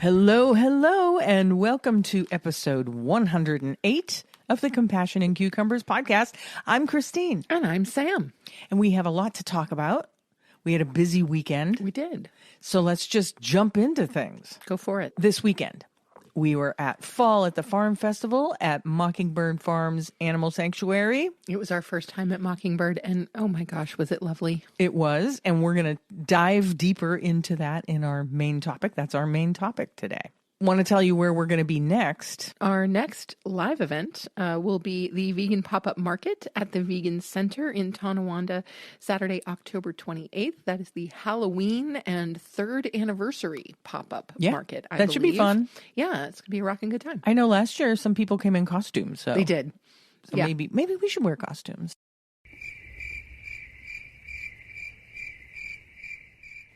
Hello, hello, and welcome to episode 108 of the Compassion and Cucumbers podcast. I'm Christine. And I'm Sam. And we have a lot to talk about. We had a busy weekend. We did. So let's just jump into things. Go for it. This weekend, we were at Fall at the Farm Festival at Mockingbird Farm's Animal Sanctuary. It was our first time at Mockingbird, and oh my gosh, was it lovely. It was, and we're going to dive deeper into that in our main topic. That's our main topic today. Want to tell you where we're going to be next. Our next live event will be the Vegan Pop-Up Market at the Vegan Center in Tonawanda, Saturday, October 28th. That is the Halloween and 3rd anniversary pop-up market, I that should be fun. Yeah, it's going to be a rocking good time. I know last year some people came in costumes. So they did. So maybe we should wear costumes.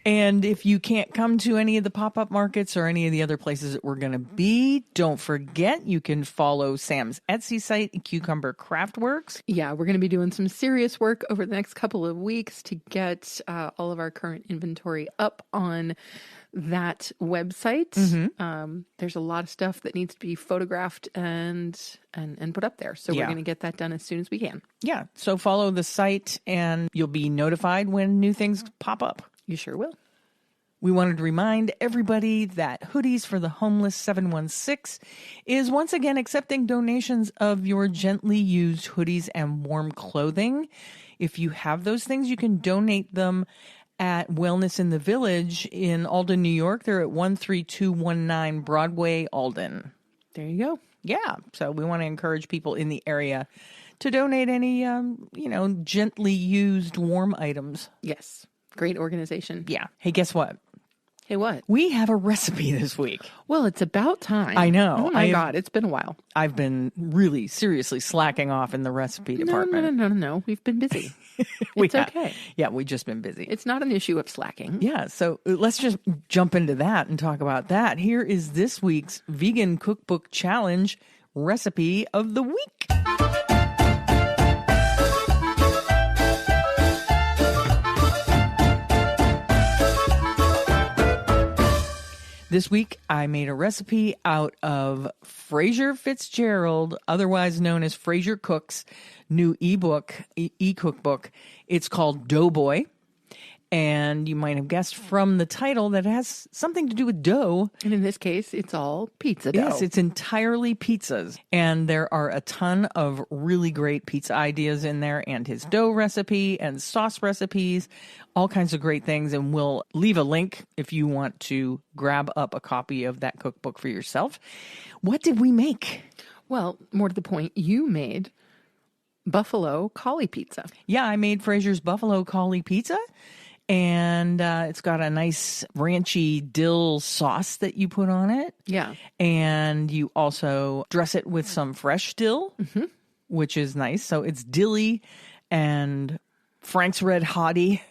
And if you can't come to any of the pop-up markets or any of the other places that we're going to be, don't forget you can follow Sam's Etsy site, Cucumber Craftworks. Yeah, we're going to be doing some serious work over the next couple of weeks to get all of our current inventory up on that website. Mm-hmm. There's a lot of stuff that needs to be photographed and put up there. So we're going to get that done as soon as we can. Yeah, so follow the site and you'll be notified when new things pop up. You sure will. We wanted to remind everybody that Hoodies for the Homeless 716 is once again accepting donations of your gently used hoodies and warm clothing. If you have those things, you can donate them at Wellness in the Village in Alden, New York. They're at 13219 Broadway, Alden. There you go. Yeah, so we want to encourage people in the area to donate any, gently used warm items. Yes. Great organization. Yeah. Hey, guess what? Hey, what? We have a recipe this week. Well, it's about time. I know. Oh, my God. It's been a while. I've been really seriously slacking off in the recipe department. No. We've been busy. It's okay. Yeah, we've just been busy. It's not an issue of slacking. Yeah, so let's just jump into that and talk about that. Here is this week's Vegan Cookbook Challenge recipe of the week. This week, I made a recipe out of Fraser Fitzgerald, otherwise known as Fraser Cook's new e-cookbook. It's called Doughboy. And you might have guessed from the title that it has something to do with dough. And in this case, it's all pizza dough. Yes, it's entirely pizzas. And there are a ton of really great pizza ideas in there, and his dough recipe and sauce recipes, all kinds of great things. And we'll leave a link if you want to grab up a copy of that cookbook for yourself. What did we make? Well, more to the point, you made buffalo cauli pizza. Yeah, I made Fraser's buffalo cauli pizza. And it's got a nice ranchy dill sauce that you put on it. Yeah. And you also dress it with some fresh dill, which is nice. So it's dilly and Frank's Red Hottie.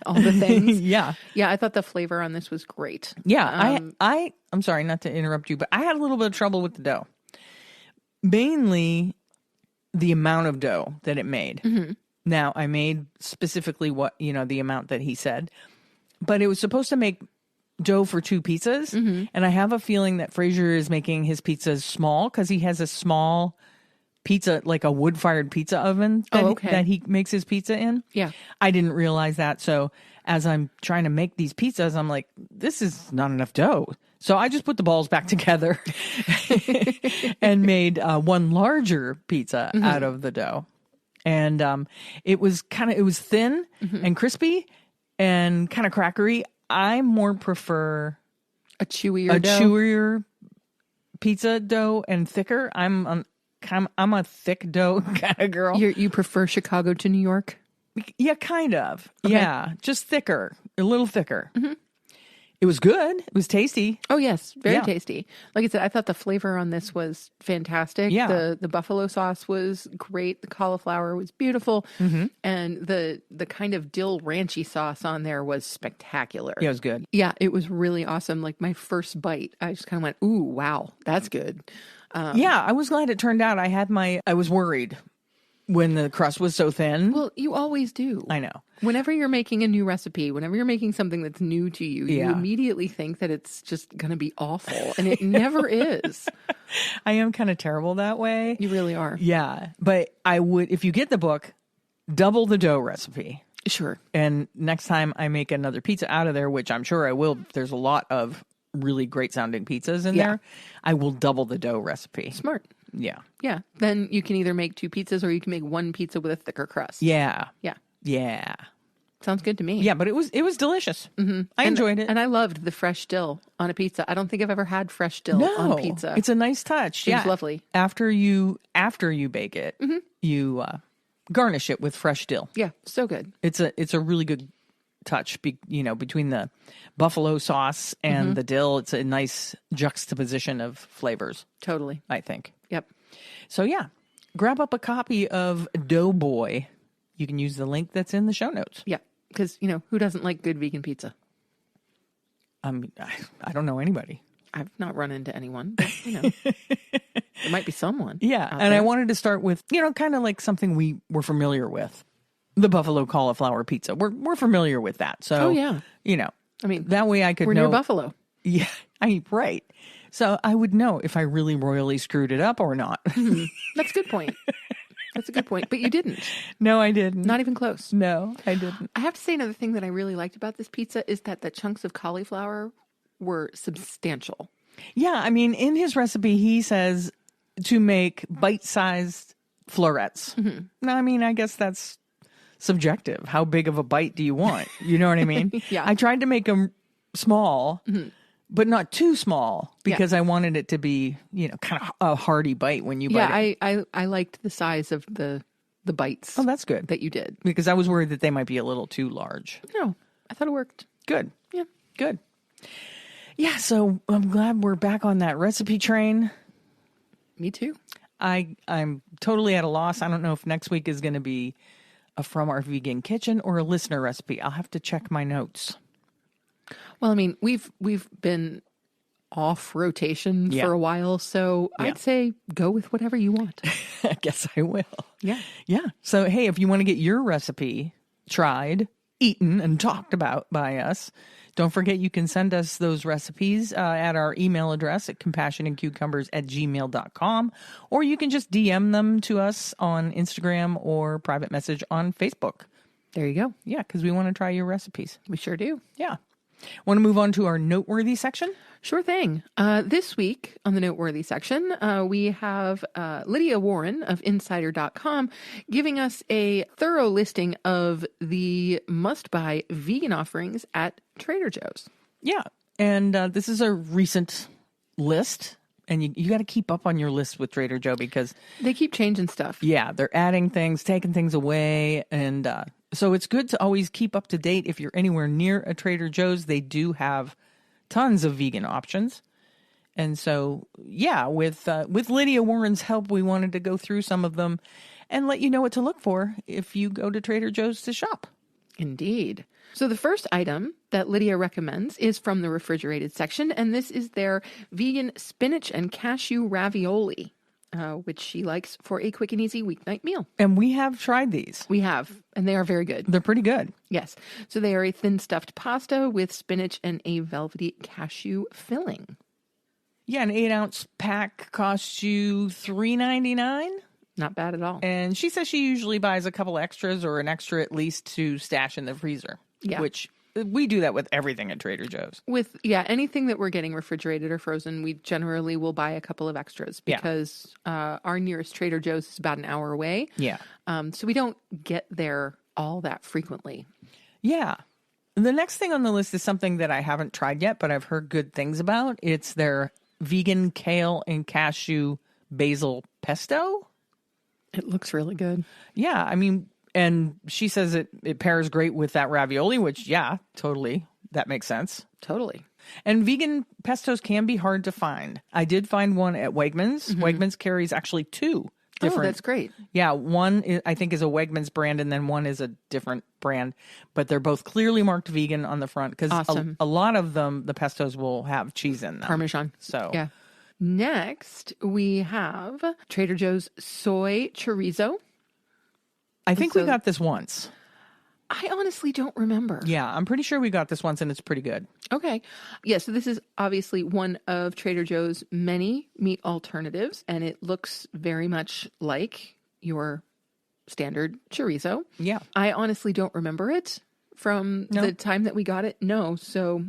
All the things. Yeah. Yeah, I thought the flavor on this was great. Yeah. I'm sorry not to interrupt you, but I had a little bit of trouble with the dough. Mainly the amount of dough that it made. Mm-hmm. Now, I made specifically the amount that he said, but it was supposed to make dough for 2 pizzas. Mm-hmm. And I have a feeling that Fraser is making his pizzas small because he has a small pizza, like a wood-fired pizza oven that he makes his pizza in. Yeah. I didn't realize that. So as I'm trying to make these pizzas, I'm like, this is not enough dough. So I just put the balls back together and made one larger pizza out of the dough. And it was thin and crispy and kind of crackery. I more prefer a chewier pizza dough and thicker. I'm a thick dough kind of girl. You prefer Chicago to New York? Yeah, kind of. Okay. Yeah, just thicker, a little thicker. Mm-hmm. It was good. It was tasty. Oh, yes. Very tasty. Like I said, I thought the flavor on this was fantastic. Yeah. The buffalo sauce was great. The cauliflower was beautiful. Mm-hmm. And the kind of dill ranchy sauce on there was spectacular. Yeah, it was good. Yeah, it was really awesome. Like my first bite, I just kind of went, ooh, wow, that's good. Yeah, I was glad it turned out. I was worried When the crust was so thin. Well, you always do. I know. Whenever you're making a new recipe, whenever you're making something that's new to you, you immediately think that it's just going to be awful. And it never is. I am kind of terrible that way. You really are. Yeah. But I would, if you get the book, double the dough recipe. Sure. And next time I make another pizza out of there, which I'm sure I will, there's a lot of really great sounding pizzas in there. I will double the dough recipe. Smart. Yeah. Yeah. Then you can either make 2 pizzas or you can make 1 pizza with a thicker crust. Yeah. Yeah. Yeah. Sounds good to me. Yeah, but it was delicious. Mm-hmm. I enjoyed it. And I loved the fresh dill on a pizza. I don't think I've ever had fresh dill on pizza. It's a nice touch. It's lovely. After you bake it, you garnish it with fresh dill. Yeah, so good. It's a really good touch, between the buffalo sauce and the dill. It's a nice juxtaposition of flavors. Totally. I think. Yep. So yeah, grab up a copy of Doughboy. You can use the link that's in the show notes. Yeah, because, who doesn't like good vegan pizza? I don't know anybody. I've not run into anyone, but, there might be someone. Yeah, and I wanted to start with, kind of like something we're familiar with. The buffalo cauliflower pizza. We're familiar with that. So, that way I could we're know. Near Buffalo. Yeah, right. So I would know if I really royally screwed it up or not. That's a good point. That's a good point. But you didn't. No, I didn't. Not even close. No, I didn't. I have to say another thing that I really liked about this pizza is that the chunks of cauliflower were substantial. Yeah, I mean, in his recipe, he says to make bite-sized florets. Mm-hmm. Now, I mean, I guess that's subjective. How big of a bite do you want? You know what I mean? Yeah. I tried to make them small, but not too small because I wanted it to be, kind of a hearty bite when you bite it. Yeah, I liked the size of the bites. Oh, that's good. That you did. Because I was worried that they might be a little too large. No, I thought it worked. Good. Yeah. Good. Yeah, so I'm glad we're back on that recipe train. Me too. I'm totally at a loss. I don't know if next week is going to be a From Our Vegan Kitchen or a listener recipe. I'll have to check my notes. Well, I mean, we've been off rotation for a while, so I'd say go with whatever you want. I guess I will. Yeah. Yeah. So, hey, if you want to get your recipe tried, eaten, and talked about by us, don't forget you can send us those recipes at our email address at compassionandcucumbers@gmail.com, or you can just DM them to us on Instagram or private message on Facebook. There you go. Yeah, because we want to try your recipes. We sure do. Yeah. Want to move on to our Noteworthy section? Sure thing. This week on the Noteworthy section, we have Lydia Warren of Insider.com giving us a thorough listing of the must-buy vegan offerings at Trader Joe's. Yeah, and this is a recent list, and you got to keep up on your list with Trader Joe because they keep changing stuff. Yeah, they're adding things, taking things away, and so it's good to always keep up to date. If you're anywhere near a Trader Joe's, they do have tons of vegan options. And so, yeah, with Lydia Warren's help, we wanted to go through some of them and let you know what to look for if you go to Trader Joe's to shop. Indeed. So the first item that Lydia recommends is from the refrigerated section, and this is their vegan spinach and cashew ravioli, which she likes for a quick and easy weeknight meal. And we have tried these. We have, and they are very good. They're pretty good. Yes. So they are a thin stuffed pasta with spinach and a velvety cashew filling. Yeah, an 8-ounce pack costs you $3.99. Not bad at all. And she says she usually buys a couple extras or an extra at least to stash in the freezer. Yeah. Which we do that with everything at Trader Joe's. Anything that we're getting refrigerated or frozen, we generally will buy a couple of extras because our nearest Trader Joe's is about an hour away. Yeah. So we don't get there all that frequently. Yeah. The next thing on the list is something that I haven't tried yet, but I've heard good things about. It's their vegan kale and cashew basil pesto. It looks really good. Yeah. I mean, and she says it pairs great with that ravioli, which, yeah, totally. That makes sense. Totally. And vegan pestos can be hard to find. I did find one at Wegmans. Mm-hmm. Wegmans carries actually two different. Oh, that's great. Yeah, one I think is a Wegmans brand, and then one is a different brand. But they're both clearly marked vegan on the front because a lot of them, the pestos will have cheese in them. Parmesan. So yeah. Next, we have Trader Joe's soy chorizo. I think we got this once. I honestly don't remember. Yeah, I'm pretty sure we got this once and it's pretty good. Okay. Yeah, so this is obviously one of Trader Joe's many meat alternatives, and it looks very much like your standard chorizo. Yeah. I honestly don't remember it from the time that we got it. No, so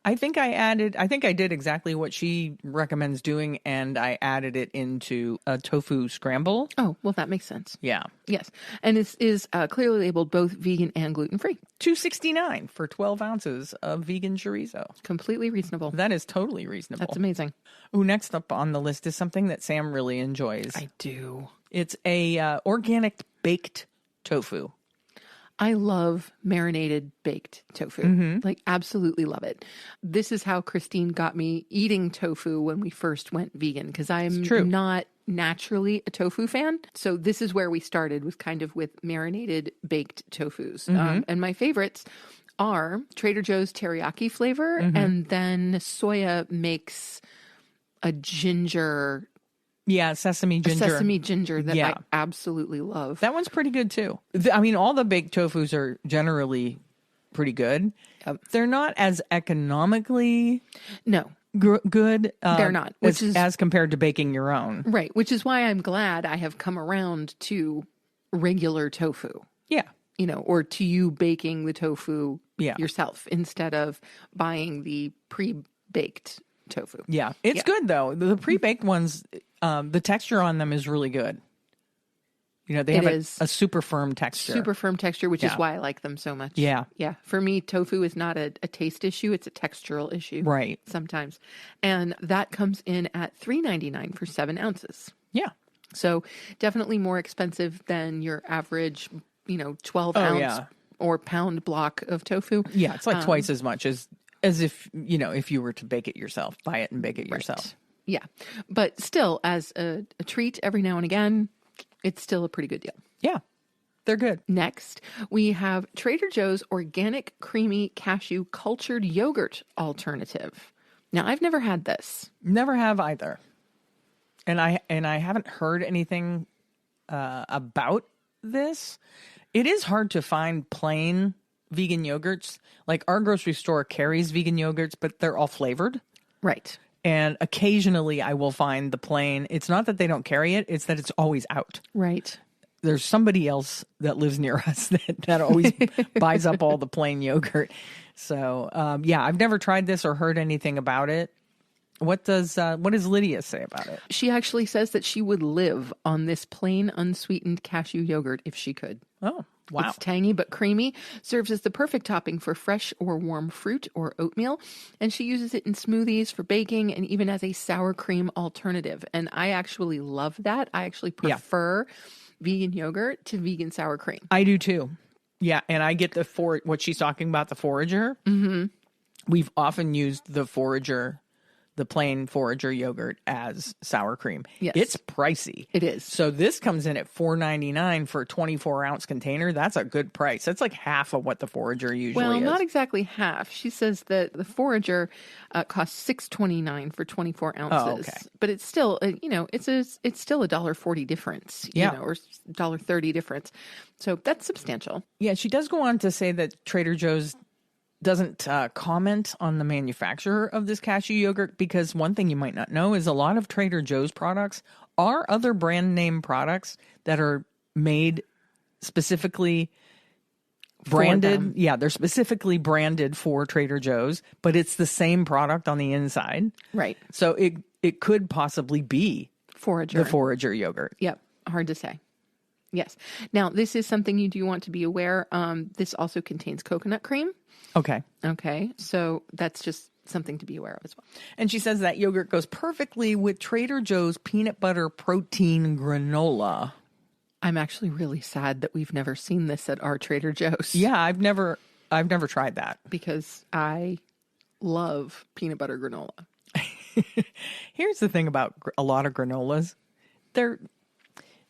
I think I did exactly what she recommends doing, and I added it into a tofu scramble. oh, well, that makes sense. Yeah. Yes, and this is clearly labeled both vegan and gluten-free. $2.69 for 12 ounces of vegan chorizo. Completely reasonable. That is totally reasonable. That's amazing. Ooh, next up on the list is something that Sam really enjoys. I do. It's a organic baked tofu. I love marinated baked tofu. Like, absolutely love it. This is how Christine got me eating tofu when we first went vegan, because I'm not naturally a tofu fan. So this is where we started, was kind of with marinated baked tofus. And my favorites are Trader Joe's teriyaki flavor, and then Soya makes a ginger... Yeah, sesame ginger. Sesame ginger that I absolutely love. That one's pretty good too. I mean, all the baked tofus are generally pretty good. They're not as economically good. They're not. As compared to baking your own. Right, which is why I'm glad I have come around to regular tofu. Yeah. You know, or to you baking the tofu yourself instead of buying the pre-baked tofu. Yeah, it's good though. The pre-baked ones, the texture on them is really good. You know, they have a super firm texture. Super firm texture, which is why I like them so much. Yeah. Yeah. For me, tofu is not a taste issue. It's a textural issue. Right. Sometimes. And that comes in at $3.99 for 7 ounces. Yeah. So definitely more expensive than your average, 12 ounce or pound block of tofu. Yeah. It's like twice as much as if, if you were to bake it yourself, buy it and bake it yourself. Yeah. But still, as a treat every now and again, it's still a pretty good deal. Yeah. They're good. Next, we have Trader Joe's Organic Creamy Cashew Cultured Yogurt Alternative. Now, I've never had this. Never have either. And I haven't heard anything about this. It is hard to find plain vegan yogurts. Like, our grocery store carries vegan yogurts, but they're all flavored. Right. And occasionally I will find the plain. It's not that they don't carry it, it's that it's always out. Right. There's somebody else that lives near us that always buys up all the plain yogurt. So, I've never tried this or heard anything about it. What does Lydia say about it? She actually says that she would live on this plain unsweetened cashew yogurt if she could. Oh, wow. It's tangy but creamy, serves as the perfect topping for fresh or warm fruit or oatmeal, and she uses it in smoothies, for baking, and even as a sour cream alternative. And I actually love that. I actually prefer vegan yogurt to vegan sour cream. I do too. Yeah, and I get what she's talking about, the forager. Mm-hmm. We've often used the forager, the plain forager yogurt, as sour cream. Yes. It's pricey. It is. So this comes in at $4.99 for a 24-ounce container. That's a good price. That's like half of what the forager usually is. Well, not exactly half. She says that the forager costs $6.29 for 24 ounces. Oh, okay. But it's still, it's still a $1.40 difference, or $1.30 difference. So that's substantial. Yeah, she does go on to say that Trader Joe's doesn't comment on the manufacturer of this cashew yogurt, because one thing you might not know is a lot of Trader Joe's products are other brand name products that are made specifically branded. Yeah, they're specifically branded for Trader Joe's, but it's the same product on the inside. Right. So it could possibly be Forager. the forager yogurt. Yep. Hard to say. Yes. Now, this is something you do want to be aware. This also contains coconut cream. Okay. Okay. So that's just something to be aware of as well. And she says that yogurt goes perfectly with Trader Joe's peanut butter protein granola. I'm actually really sad that we've never seen this at our Trader Joe's. Yeah, I've never tried that, because I love peanut butter granola. Here's the thing about a lot of granolas.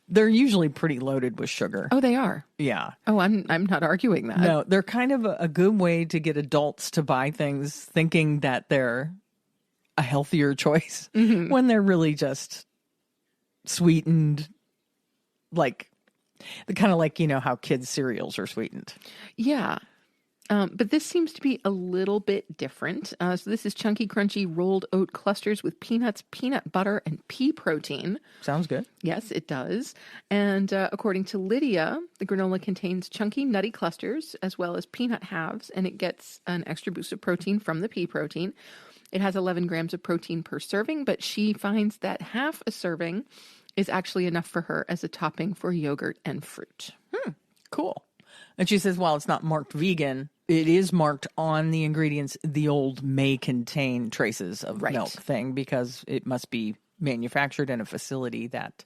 They're usually pretty loaded with sugar. Oh, they are. Yeah. Oh, I'm not arguing that. No, they're kind of a good way to get adults to buy things thinking that they're a healthier choice when they're really just sweetened, like The kind of like, how kids' cereals are sweetened. Yeah. But this seems to be a little bit different. So this is chunky, crunchy, rolled oat clusters with peanuts, peanut butter, and pea protein. Sounds good. Yes, it does. And according to Lydia, the granola contains chunky, nutty clusters as well as peanut halves, and it gets an extra boost of protein from the pea protein. It has 11 grams of protein per serving, but she finds that half a serving is actually enough for her as a topping for yogurt and fruit. Cool. And she says, while it's not marked vegan, it is marked on the ingredients, the old may contain traces of milk thing, because it must be manufactured in a facility that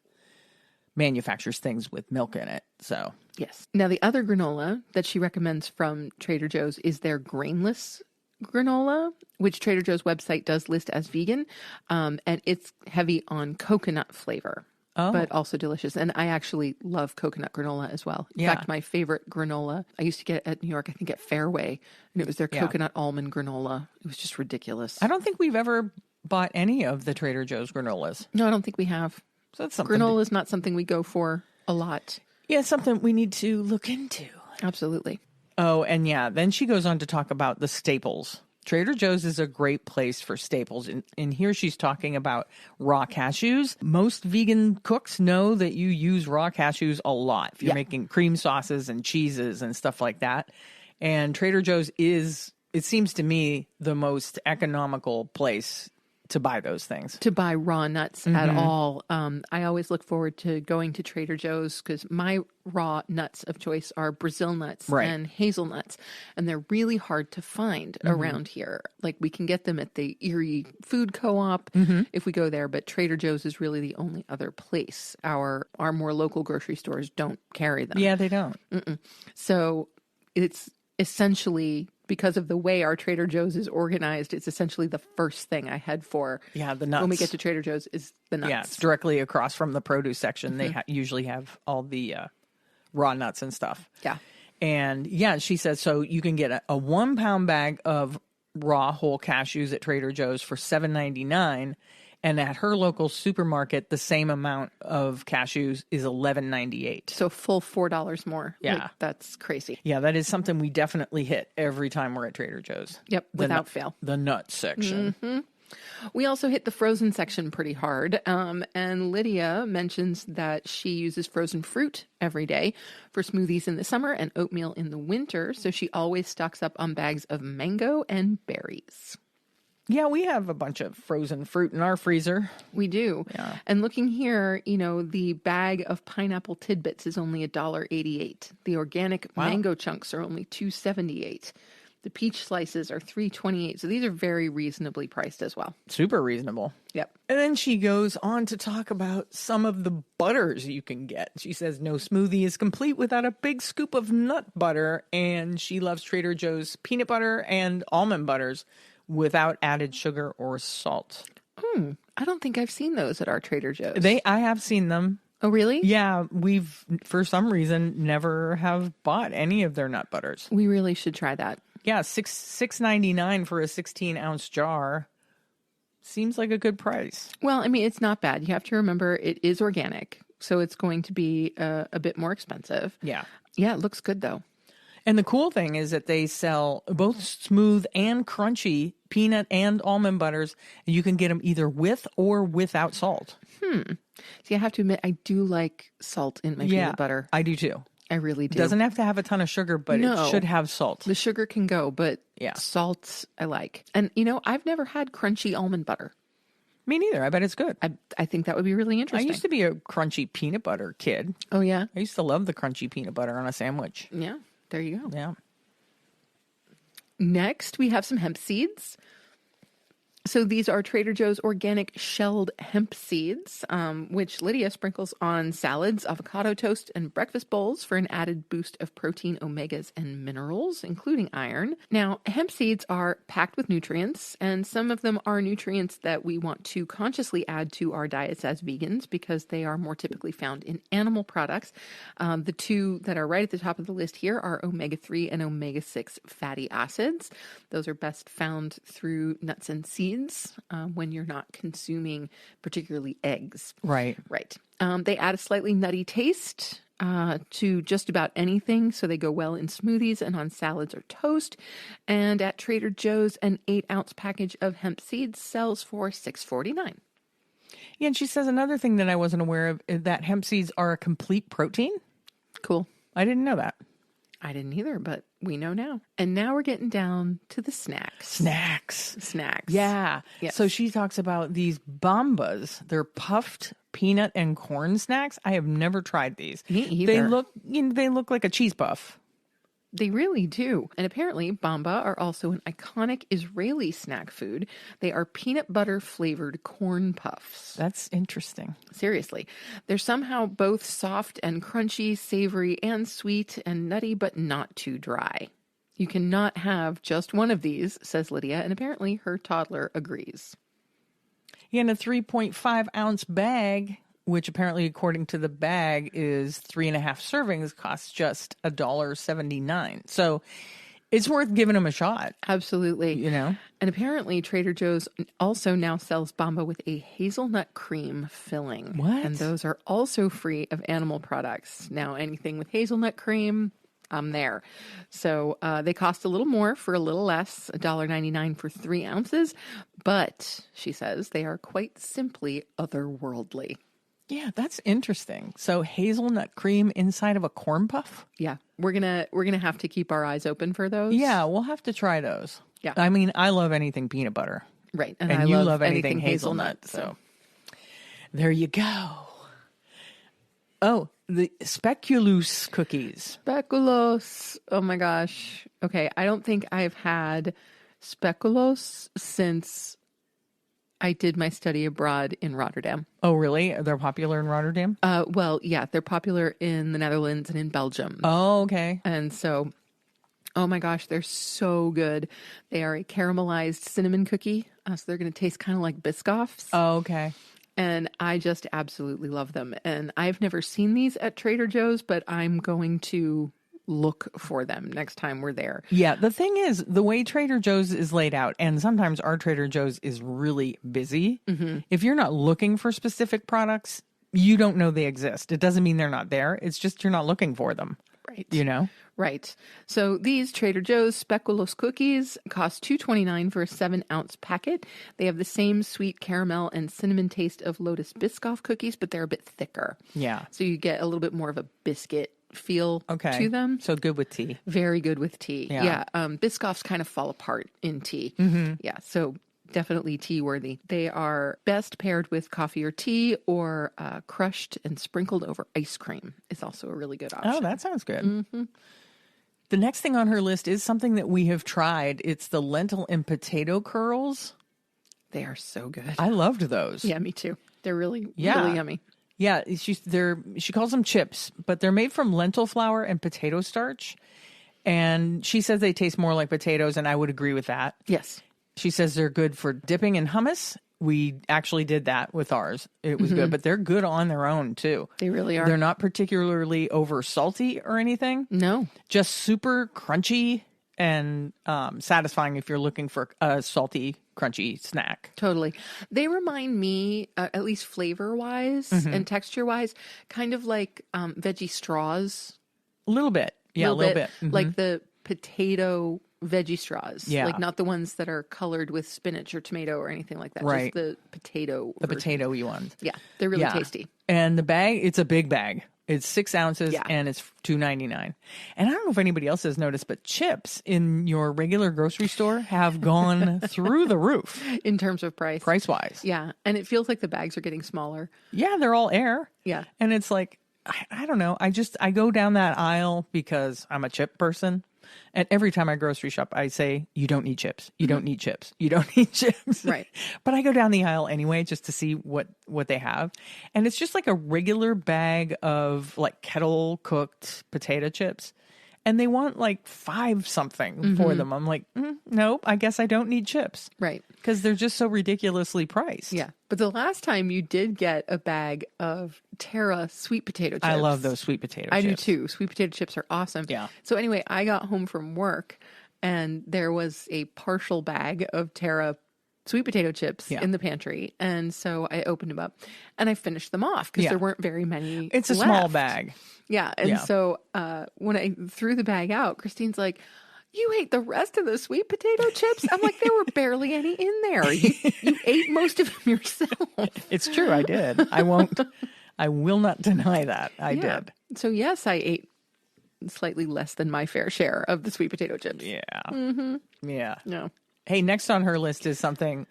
manufactures things with milk in it. So, yes. Now, the other granola that she recommends from Trader Joe's is their grainless granola, which Trader Joe's website does list as vegan. And it's heavy on coconut flavor. But also delicious. And I actually love coconut granola as well. In fact, my favorite granola, I used to get at New York, I think at Fairway, and it was their coconut almond granola. It was just ridiculous. I don't think we've ever bought any of the Trader Joe's granolas. No, I don't think we have. So that's something. Granola is not something we go for a lot. Yeah, it's something we need to look into. Absolutely. Oh, and then she goes on to talk about the staples. Trader Joe's is a great place for staples. And here she's talking about raw cashews. Most vegan cooks know that you use raw cashews a lot if you're making cream sauces and cheeses and stuff like that. And Trader Joe's is, it seems to me, the most economical place to buy those things. To buy raw nuts at all. I always look forward to going to Trader Joe's because my raw nuts of choice are Brazil nuts and hazelnuts. And they're really hard to find around here. Like we can get them at the Erie Food Co-op if we go there, but Trader Joe's is really the only other place. Our more local grocery stores don't carry them. Yeah, they don't. So it's essentially, because of the way our Trader Joe's is organized, it's essentially the first thing I head for. Yeah, the nuts. When we get to Trader Joe's is the nuts. Yeah, it's directly across from the produce section. They usually have all the raw nuts and stuff. Yeah. And she says, so you can get a 1 pound bag of raw whole cashews at Trader Joe's for $7.99. And at her local supermarket, the same amount of cashews is $11.98. So full $4 more. Yeah. Like, that's crazy. Yeah, that is something we definitely hit every time we're at Trader Joe's. Yep, without fail. The nut section. We also hit the frozen section pretty hard. And Lydia mentions that she uses frozen fruit every day for smoothies in the summer and oatmeal in the winter. So she always stocks up on bags of mango and berries. Yeah, we have a bunch of frozen fruit in our freezer. We do. Yeah. And looking here, the bag of pineapple tidbits is only $1.88. The organic mango chunks are only $2.78. The peach slices are $3.28. So these are very reasonably priced as well. Super reasonable. Yep. And then she goes on to talk about some of the butters you can get. She says no smoothie is complete without a big scoop of nut butter. And she loves Trader Joe's peanut butter and almond butters without added sugar or salt. I don't think I've seen those at our Trader Joe's. I have seen them. Oh, really? Yeah, we've, for some reason, never have bought any of their nut butters. We really should try that. Yeah, $6.99 for a 16-ounce jar. Seems like a good price. Well, I mean, it's not bad. You have to remember it is organic, so it's going to be a bit more expensive. Yeah. Yeah, it looks good, though. And the cool thing is that they sell both smooth and crunchy peanut and almond butters. And you can get them either with or without salt. See, I have to admit, I do like salt in my peanut butter. I do too. I really do. It doesn't have to have a ton of sugar, but it should have salt. The sugar can go, but salt I like. And, I've never had crunchy almond butter. Me neither. I bet it's good. I think that would be really interesting. I used to be a crunchy peanut butter kid. Oh, yeah? I used to love the crunchy peanut butter on a sandwich. Yeah. There you go. Yeah. Next, we have some hemp seeds. So these are Trader Joe's organic shelled hemp seeds, which Lydia sprinkles on salads, avocado toast, and breakfast bowls for an added boost of protein, omegas, and minerals, including iron. Now, hemp seeds are packed with nutrients, and some of them are nutrients that we want to consciously add to our diets as vegans because they are more typically found in animal products. The two that are right at the top of the list here are omega-3 and omega-6 fatty acids. Those are best found through nuts and seeds. When you're not consuming particularly eggs. Right. They add a slightly nutty taste to just about anything, so they go well in smoothies and on salads or toast. And at Trader Joe's, an 8-ounce package of hemp seeds sells for $6.49. Yeah, and she says another thing that I wasn't aware of is that hemp seeds are a complete protein. Cool. I didn't know that. I didn't either, but we know now. And now we're getting down to the snacks. Snacks. Yeah. Yes. So she talks about these Bombas. They're puffed peanut and corn snacks. I have never tried these. Me either. They look like a cheese puff. They really do. And apparently, Bamba are also an iconic Israeli snack food. They are peanut butter flavored corn puffs. That's interesting. Seriously. They're somehow both soft and crunchy, savory and sweet and nutty, but not too dry. You cannot have just one of these, says Lydia, and apparently her toddler agrees. In a 3.5-ounce bag, which apparently, according to the bag, is 3.5 servings, costs just $1.79. So it's worth giving them a shot. Absolutely. You know? And apparently Trader Joe's also now sells Bamba with a hazelnut cream filling. What? And those are also free of animal products. Now, anything with hazelnut cream, I'm there. So they cost a little more for a little less, $1.99 for 3 ounces. But, she says, they are quite simply otherworldly. Yeah, that's interesting. So hazelnut cream inside of a corn puff? Yeah, we're gonna have to keep our eyes open for those. Yeah, we'll have to try those. Yeah. I mean, I love anything peanut butter. Right. And I you love anything hazelnut. So there you go. Oh, the speculoos cookies. Speculoos. Oh my gosh. Okay, I don't think I've had speculoos since I did my study abroad in Rotterdam. Oh, really? They're popular in Rotterdam? Well, yeah, they're popular in the Netherlands and in Belgium. Oh, okay. And so, oh my gosh, they're so good. They are a caramelized cinnamon cookie. So they're going to taste kind of like Biscoffs. Oh, okay. And I just absolutely love them. And I've never seen these at Trader Joe's, but I'm going to look for them next time we're there. Yeah, the thing is, the way Trader Joe's is laid out, and sometimes our Trader Joe's is really busy. Mm-hmm. If you're not looking for specific products, you don't know they exist. It doesn't mean they're not there. It's just you're not looking for them. Right. You know? Right. So these Trader Joe's speculoos cookies cost $2.29 for a 7-ounce packet. They have the same sweet caramel and cinnamon taste of Lotus Biscoff cookies, but they're a bit thicker. Yeah. So you get a little bit more of a biscuit feel to them. So good with tea. Very good with tea. Yeah. Biscoffs kind of fall apart in tea. Mm-hmm. Yeah. So definitely tea worthy. They are best paired with coffee or tea, or crushed and sprinkled over ice cream is also a really good option. Oh, that sounds good. Mm-hmm. The next thing on her list is something that we have tried. It's the lentil and potato curls. They are so good. I loved those. Yeah, me too. They're really yummy. Yeah, she calls them chips, but they're made from lentil flour and potato starch. And she says they taste more like potatoes, and I would agree with that. Yes. She says they're good for dipping in hummus. We actually did that with ours. It was good, but they're good on their own too. They really are. They're not particularly over salty or anything. No. Just super crunchy and satisfying if you're looking for a salty, crunchy snack. Totally. They remind me, at least flavor-wise and texture-wise, kind of like veggie straws. A little bit. Yeah, a little bit. Mm-hmm. Like the potato veggie straws. Yeah. Like not the ones that are colored with spinach or tomato or anything like that. Right. Just the potato version. Potato-y ones. Yeah. They're really tasty. And the bag, it's a big bag. It's 6 ounces and it's $2.99. And I don't know if anybody else has noticed, but chips in your regular grocery store have gone through the roof. In terms of price. Price-wise. Yeah. And it feels like the bags are getting smaller. Yeah, they're all air. Yeah. And it's like, I don't know. I go down that aisle because I'm a chip person. And every time I grocery shop, I say, you don't need chips. You don't need chips. You don't need chips. Right. But I go down the aisle anyway just to see what they have. And it's just like a regular bag of like kettle cooked potato chips. And they want like 5 something for them. I'm like, nope, I guess I don't need chips. Right. Because they're just so ridiculously priced. Yeah. But the last time you did get a bag of Terra sweet potato chips. I love those sweet potato chips. I do too. Sweet potato chips are awesome. Yeah. So anyway, I got home from work and there was a partial bag of Terra sweet potato chips Yeah. in the pantry. And so I opened them up and I finished them off because Yeah. there weren't very many. It's a small bag. Yeah. And Yeah. so when I threw the bag out, Christine's like, "You ate the rest of the sweet potato chips?" I'm like, "There were barely any in there. You ate most of them yourself." It's true. I did. I will not deny that. I did. So yes, I ate slightly less than my fair share of the sweet potato chips. Yeah. Mm-hmm. Yeah. No. Hey, next on her list is something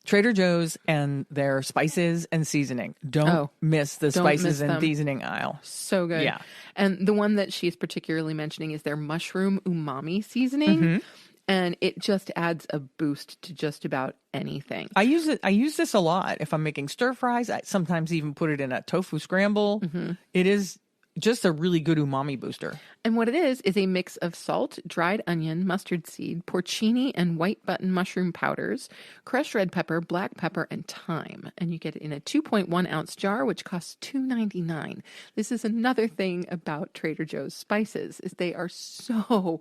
Trader Joe's and their spices and seasoning. Don't miss the spices and seasoning aisle. So good. Yeah. And the one that she's particularly mentioning is their mushroom umami seasoning. Mm-hmm. And it just adds a boost to just about anything. I use this a lot if I'm making stir fries. I sometimes even put it in a tofu scramble. Mm-hmm. It is just a really good umami booster. And what it is a mix of salt, dried onion, mustard seed, porcini, and white button mushroom powders, crushed red pepper, black pepper, and thyme. And you get it in a 2.1 ounce jar, which costs $2.99. This is another thing about Trader Joe's spices, is they are so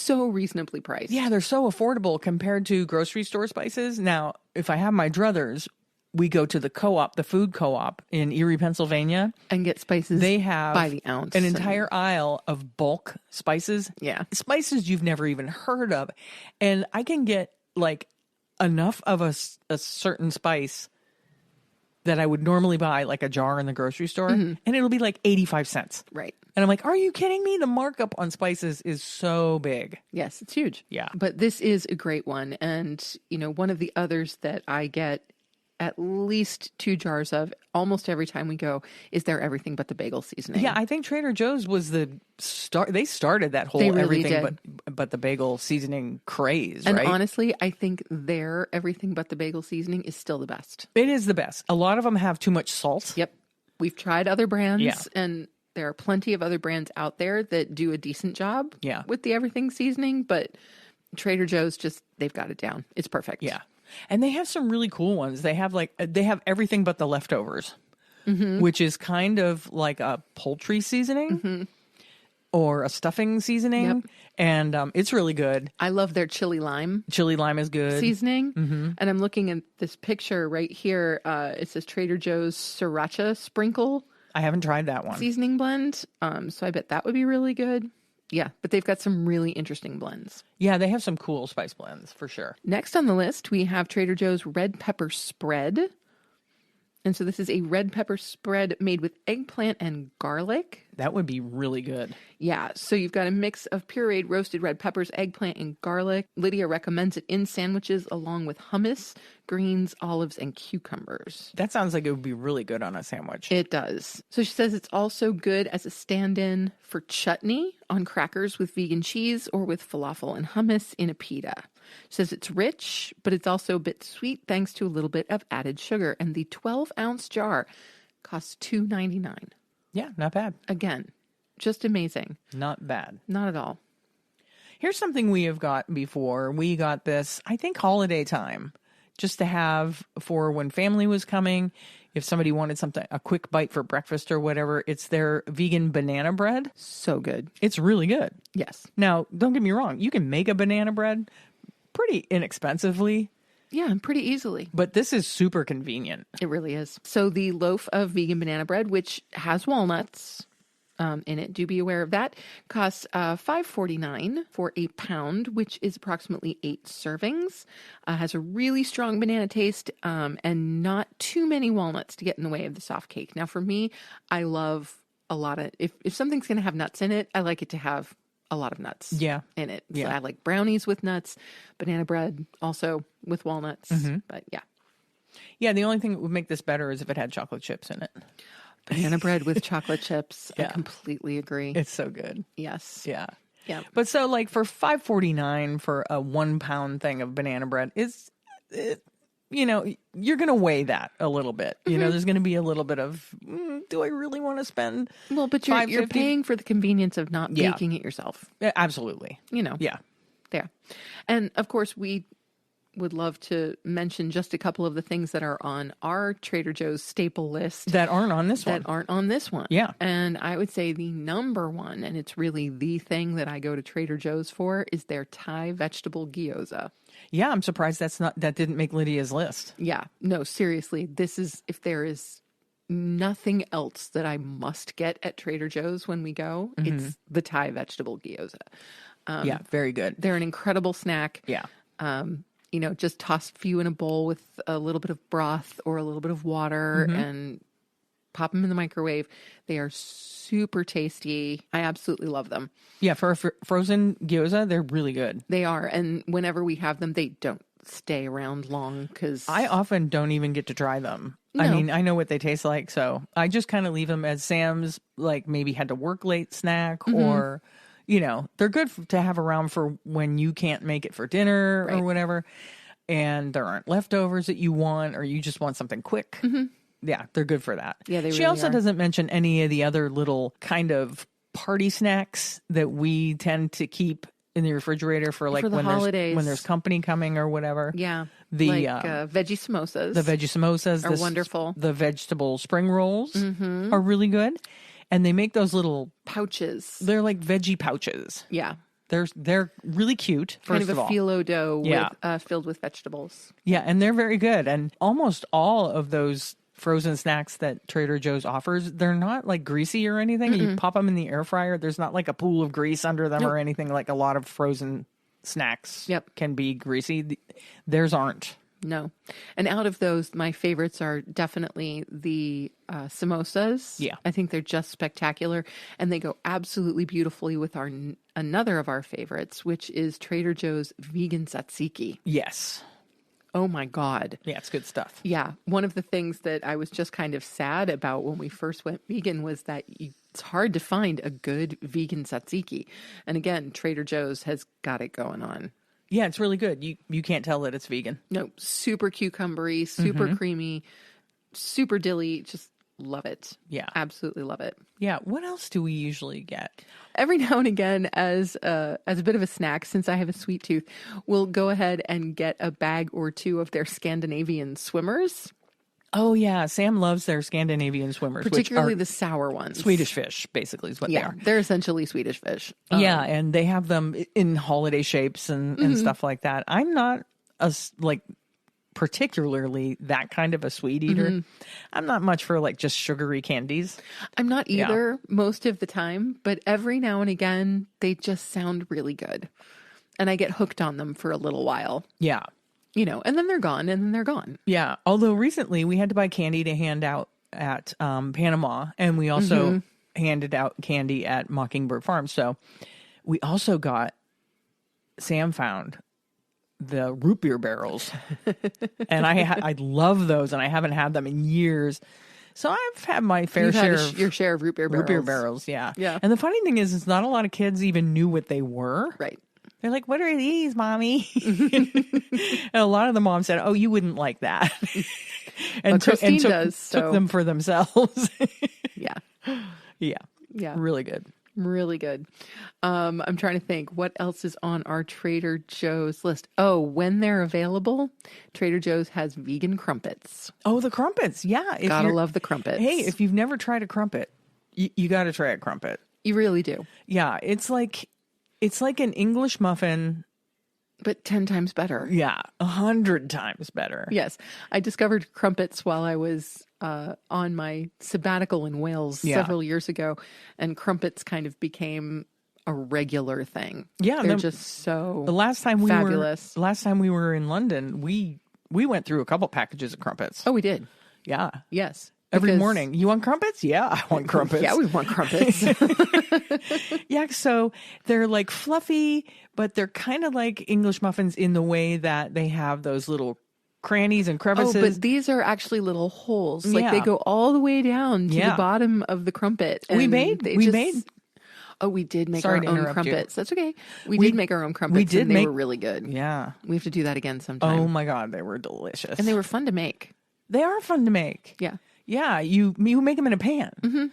reasonably priced. Yeah, they're so affordable compared to grocery store spices. Now, if I have my druthers, we go to the co-op, the food co-op in Erie, Pennsylvania. And get spices they have by the ounce. An entire aisle of bulk spices. Yeah. Spices you've never even heard of. And I can get like enough of a certain spice that I would normally buy like a jar in the grocery store. And it'll be like 85 cents. Right. And I'm like, are you kidding me? The markup on spices is so big. Yes, it's huge. Yeah. But this is a great one. And, one of the others that I get at least 2 jars of almost every time we go is their everything but the bagel seasoning. Yeah, I think Trader Joe's was the start. They started that whole really everything but the bagel seasoning craze, and right? honestly, I think their everything but the bagel seasoning is still the best. It is the best. A lot of them have too much salt. Yep. We've tried other brands, Yeah. and there are plenty of other brands out there that do a decent job with the everything seasoning, but Trader Joe's they've got it down. It's perfect. Yeah. And they have some really cool ones. They have everything but the leftovers, which is kind of like a poultry seasoning or a stuffing seasoning. Yep. And it's really good. I love their chili lime. Chili lime is good. Seasoning. And I'm looking at this picture right here. It says Trader Joe's Sriracha Sprinkle. I haven't tried that one. Seasoning blend. So I bet that would be really good. Yeah, but they've got some really interesting blends. Yeah, they have some cool spice blends for sure. Next on the list, we have Trader Joe's Red Pepper Spread. And so this is a red pepper spread made with eggplant and garlic. That would be really good. Yeah, so you've got a mix of pureed roasted red peppers, eggplant, and garlic. Lydia recommends it in sandwiches along with hummus, greens, olives, and cucumbers. That sounds like it would be really good on a sandwich. It does. So she says it's also good as a stand-in for chutney on crackers with vegan cheese or with falafel and hummus in a pita. She says it's rich, but it's also a bit sweet thanks to a little bit of added sugar. And the 12-ounce jar costs $2.99. Yeah, not bad. Again, just amazing. Not bad. Not at all. Here's something we have got before. We got this, I think, holiday time, just to have for when family was coming. If somebody wanted something, a quick bite for breakfast or whatever, it's their vegan banana bread. So good. It's really good. Yes. Now, don't get me wrong. You can make a banana bread pretty inexpensively. Yeah, and pretty easily. But this is super convenient. It really is. So the loaf of vegan banana bread, which has walnuts in it, do be aware of that, costs $5.49 for a pound, which is approximately 8 servings. Has a really strong banana taste and not too many walnuts to get in the way of the soft cake. Now, for me, I love a lot of, if something's going to have nuts in it, I like it to have a lot of nuts in it. So I like brownies with nuts, banana bread also with walnuts. But yeah. Yeah, the only thing that would make this better is if it had chocolate chips in it. Banana bread with chocolate chips. I completely agree. It's so good. Yes. Yeah. Yeah. But so like for $5.49 for a 1 pound thing of banana bread you're going to weigh that a little bit. There's going to be a little bit of, do I really want to spend? Well, but you're paying for the convenience of not baking it yourself. Absolutely. Yeah. Yeah. And of course, we would love to mention just a couple of the things that are on our Trader Joe's staple list That aren't on this one. that aren't on this one. Yeah. And I would say the number one, and it's really the thing that I go to Trader Joe's for, is their Thai vegetable gyoza. Yeah, I'm surprised that didn't make Lydia's list. Yeah, no, seriously, this is, if there is nothing else that I must get at Trader Joe's when we go, it's the Thai vegetable gyoza. Yeah, very good. They're an incredible snack. Yeah. Just toss a few in a bowl with a little bit of broth or a little bit of water and pop them in the microwave. They are super tasty. I absolutely love them. Yeah, for frozen gyoza, they're really good. They are. And whenever we have them, they don't stay around long because I often don't even get to try them. No. I mean, I know what they taste like, so I just kind of leave them as Sam's, like, maybe had to work late snack or, they're good to have around for when you can't make it for dinner or whatever, and there aren't leftovers that you want or you just want something quick. Yeah, they're good for that. Yeah, She really also are. doesn't mention any of the other little kind of party snacks that we tend to keep in the refrigerator for like For the holidays. when there's company coming or whatever. Yeah. The Veggie samosas. the veggie samosas are wonderful. The vegetable spring rolls are really good, and they make those little. pouches. They're like veggie pouches. Yeah. They're really cute. First Kind of of a all, phyllo dough Yeah. filled with vegetables. yeah, and they're very good. And almost all of those frozen snacks that Trader Joe's offers, they're not like greasy or anything. You pop them in the air fryer. There's not like a pool of grease under them or anything like a lot of frozen snacks can be greasy. Theirs aren't. No. And out of those, my favorites are definitely the samosas. Yeah. I think they're just spectacular. And they go absolutely beautifully with another of our favorites, which is Trader Joe's vegan tzatziki. Yes. Oh my God. Yeah, it's good stuff. Yeah. One of the things that I was just kind of sad about when we first went vegan was that it's hard to find a good vegan tzatziki. And again, Trader Joe's has got it going on. Yeah, it's really good. You can't tell that it's vegan. No, super cucumbery, super creamy, super dilly. Just love it. Yeah. Absolutely love it. Yeah. What else do we usually get? Every now and again, as a bit of a snack, since I have a sweet tooth, we'll go ahead and get a bag or two of their Scandinavian swimmers. Oh, yeah. Sam loves their Scandinavian swimmers, Particularly which the sour ones. are Swedish fish, basically, is what they are. They're essentially Swedish fish. Yeah, and they have them in holiday shapes and stuff like that. I'm not particularly that kind of a sweet eater. I'm not much for like just sugary candies. I'm not either most of the time, but every now and again, they just sound really good. And I get hooked on them for a little while. Yeah. And then they're gone, and then they're gone. Yeah. Although recently we had to buy candy to hand out at Panama, and we also handed out candy at Mockingbird Farm. So we also Sam found the root beer barrels, and I love those, and I haven't had them in years. So I've had my fair share of your share of root beer barrels. root beer barrels. Yeah. Yeah. And the funny thing is not a lot of kids even knew what they were. Right. They're like, "What are these, mommy?" And a lot of the moms said, "Oh, you wouldn't like that," and took them for themselves. Yeah. Yeah. Yeah. Really good. Really good. I'm trying to think what else is on our Trader Joe's list. Oh, when they're available, Trader Joe's has vegan crumpets. Oh, the crumpets. Yeah. Gotta love the crumpets. Hey, if you've never tried a crumpet, you got to try a crumpet. You really do. Yeah. It's like an English muffin, but 10 times better. Yeah. 100 times better. Yes. I discovered crumpets while I was on my sabbatical in Wales several years ago, and crumpets kind of became a regular thing. Yeah. They're just so the last time fabulous. Last time we were in London, we went through a couple packages of crumpets. Oh, we did. Yeah. Yes. Every morning. You want crumpets? Yeah, I want crumpets. Yeah, we want crumpets. Yeah, so they're like fluffy, but they're kind of like English muffins in the way that they have those little crannies and crevices. Oh, but these are actually little holes. Like they go all the way down to the bottom of the crumpet. And we made. Oh, we did make Sorry our to own interrupt crumpets. That's okay. We did make our own crumpets. We did and they were really good. Yeah. We have to do that again sometime. Oh my God, they were delicious. And they were fun to make. They are fun to make. Yeah. Yeah, you make them in a pan. Mm-hmm.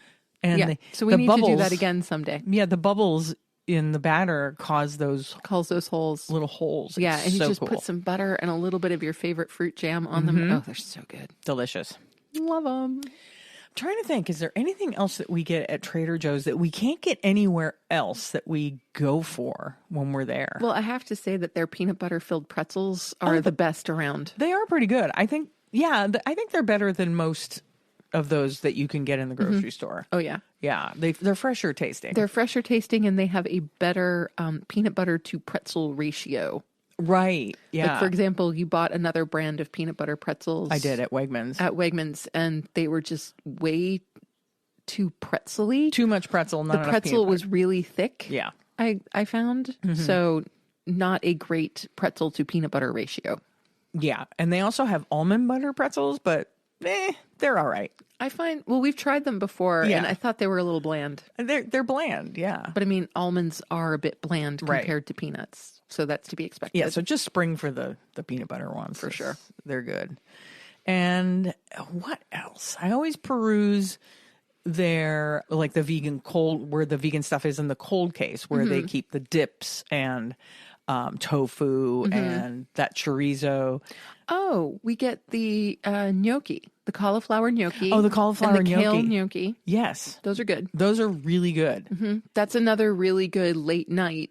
And so we need to do that again someday. Yeah, the bubbles in the batter cause those Calls those holes. little holes. Yeah, It's and you so just cool. put some butter and a little bit of your favorite fruit jam on them. Oh, they're so good. Delicious. Love them. I'm trying to think, is there anything else that we get at Trader Joe's that we can't get anywhere else that we go for when we're there? Well, I have to say that their peanut butter filled pretzels are the best around. They are pretty good. I think, I think they're better than most of those that you can get in the grocery store. Oh, yeah. Yeah, they're fresher tasting. They're fresher tasting and they have a better peanut butter to pretzel ratio. Right, yeah. Like, for example, you bought another brand of peanut butter pretzels. I did at Wegmans. And they were just way too pretzel-y. Too much pretzel, not The enough pretzel peanut butter. was really thick. Yeah. I found. So not a great pretzel to peanut butter ratio. Yeah, and they also have almond butter pretzels, but they're all right. I find, well, we've tried them before, Yeah. and I thought they were a little bland. They're bland, yeah. But I mean, almonds are a bit bland Right. compared to peanuts, so that's to be expected. Yeah, so just spring for the peanut butter ones. For sure. They're good. And what else? I always peruse their, like the vegan cold, where the vegan stuff is in the cold case, where they keep the dips and tofu and that chorizo. Oh, we get the gnocchi, the cauliflower gnocchi. Oh, the cauliflower and the kale gnocchi. gnocchi. Yes. Those are good. Those are really good. That's another really good late night.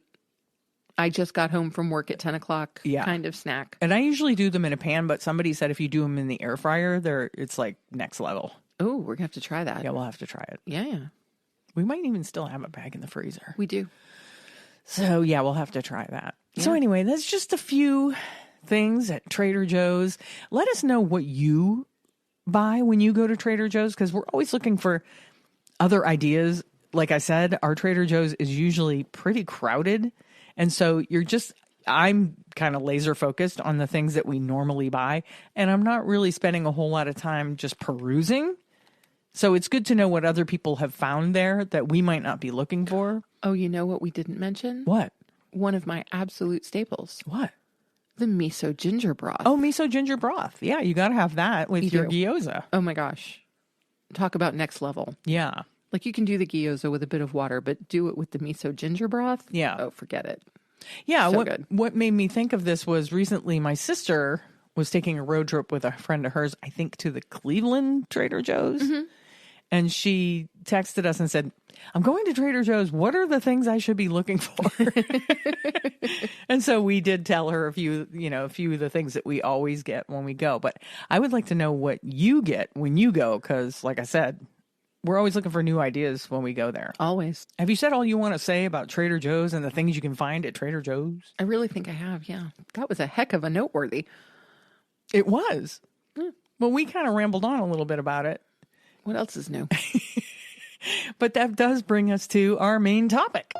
I just got home from work at 10 o'clock Yeah. kind of snack. And I usually do them in a pan, but somebody said if you do them in the air fryer, it's like next level. Oh, we're going to have to try that. Yeah, we'll have to try it. Yeah, We might even still have a bag in the freezer. we do. So, yeah, we'll have to try that. So, anyway, that's just a few things at Trader Joe's. Let us know what you buy when you go to Trader Joe's, because we're always looking for other ideas. Like I said, our Trader Joe's is usually pretty crowded. And so I'm kind of laser focused on the things that we normally buy. And I'm not really spending a whole lot of time just perusing. So it's good to know what other people have found there that we might not be looking for. Oh, you know what we didn't mention? What? One of my absolute staples, What? the miso ginger broth. Oh, miso ginger broth. Yeah, you got to have that with your gyoza. Oh my gosh. Talk about next level. Yeah. Like you can do the gyoza with a bit of water, but do it with the miso ginger broth? Yeah. Oh, forget it. Yeah, So good. what made me think of this was recently my sister was taking a road trip with a friend of hers, I think to the Cleveland Trader Joe's. And she texted us and said, I'm going to Trader Joe's. What are the things I should be looking for? And so we did tell her a few of the things that we always get when we go. But I would like to know what you get when you go, because like I said, we're always looking for new ideas when we go there. Always. Have you said all you want to say about Trader Joe's and the things you can find at Trader Joe's? I really think I have, yeah. That was a heck of a noteworthy. It was. Well, we kind of rambled on a little bit about it. What else is new? But that does bring us to our main topic.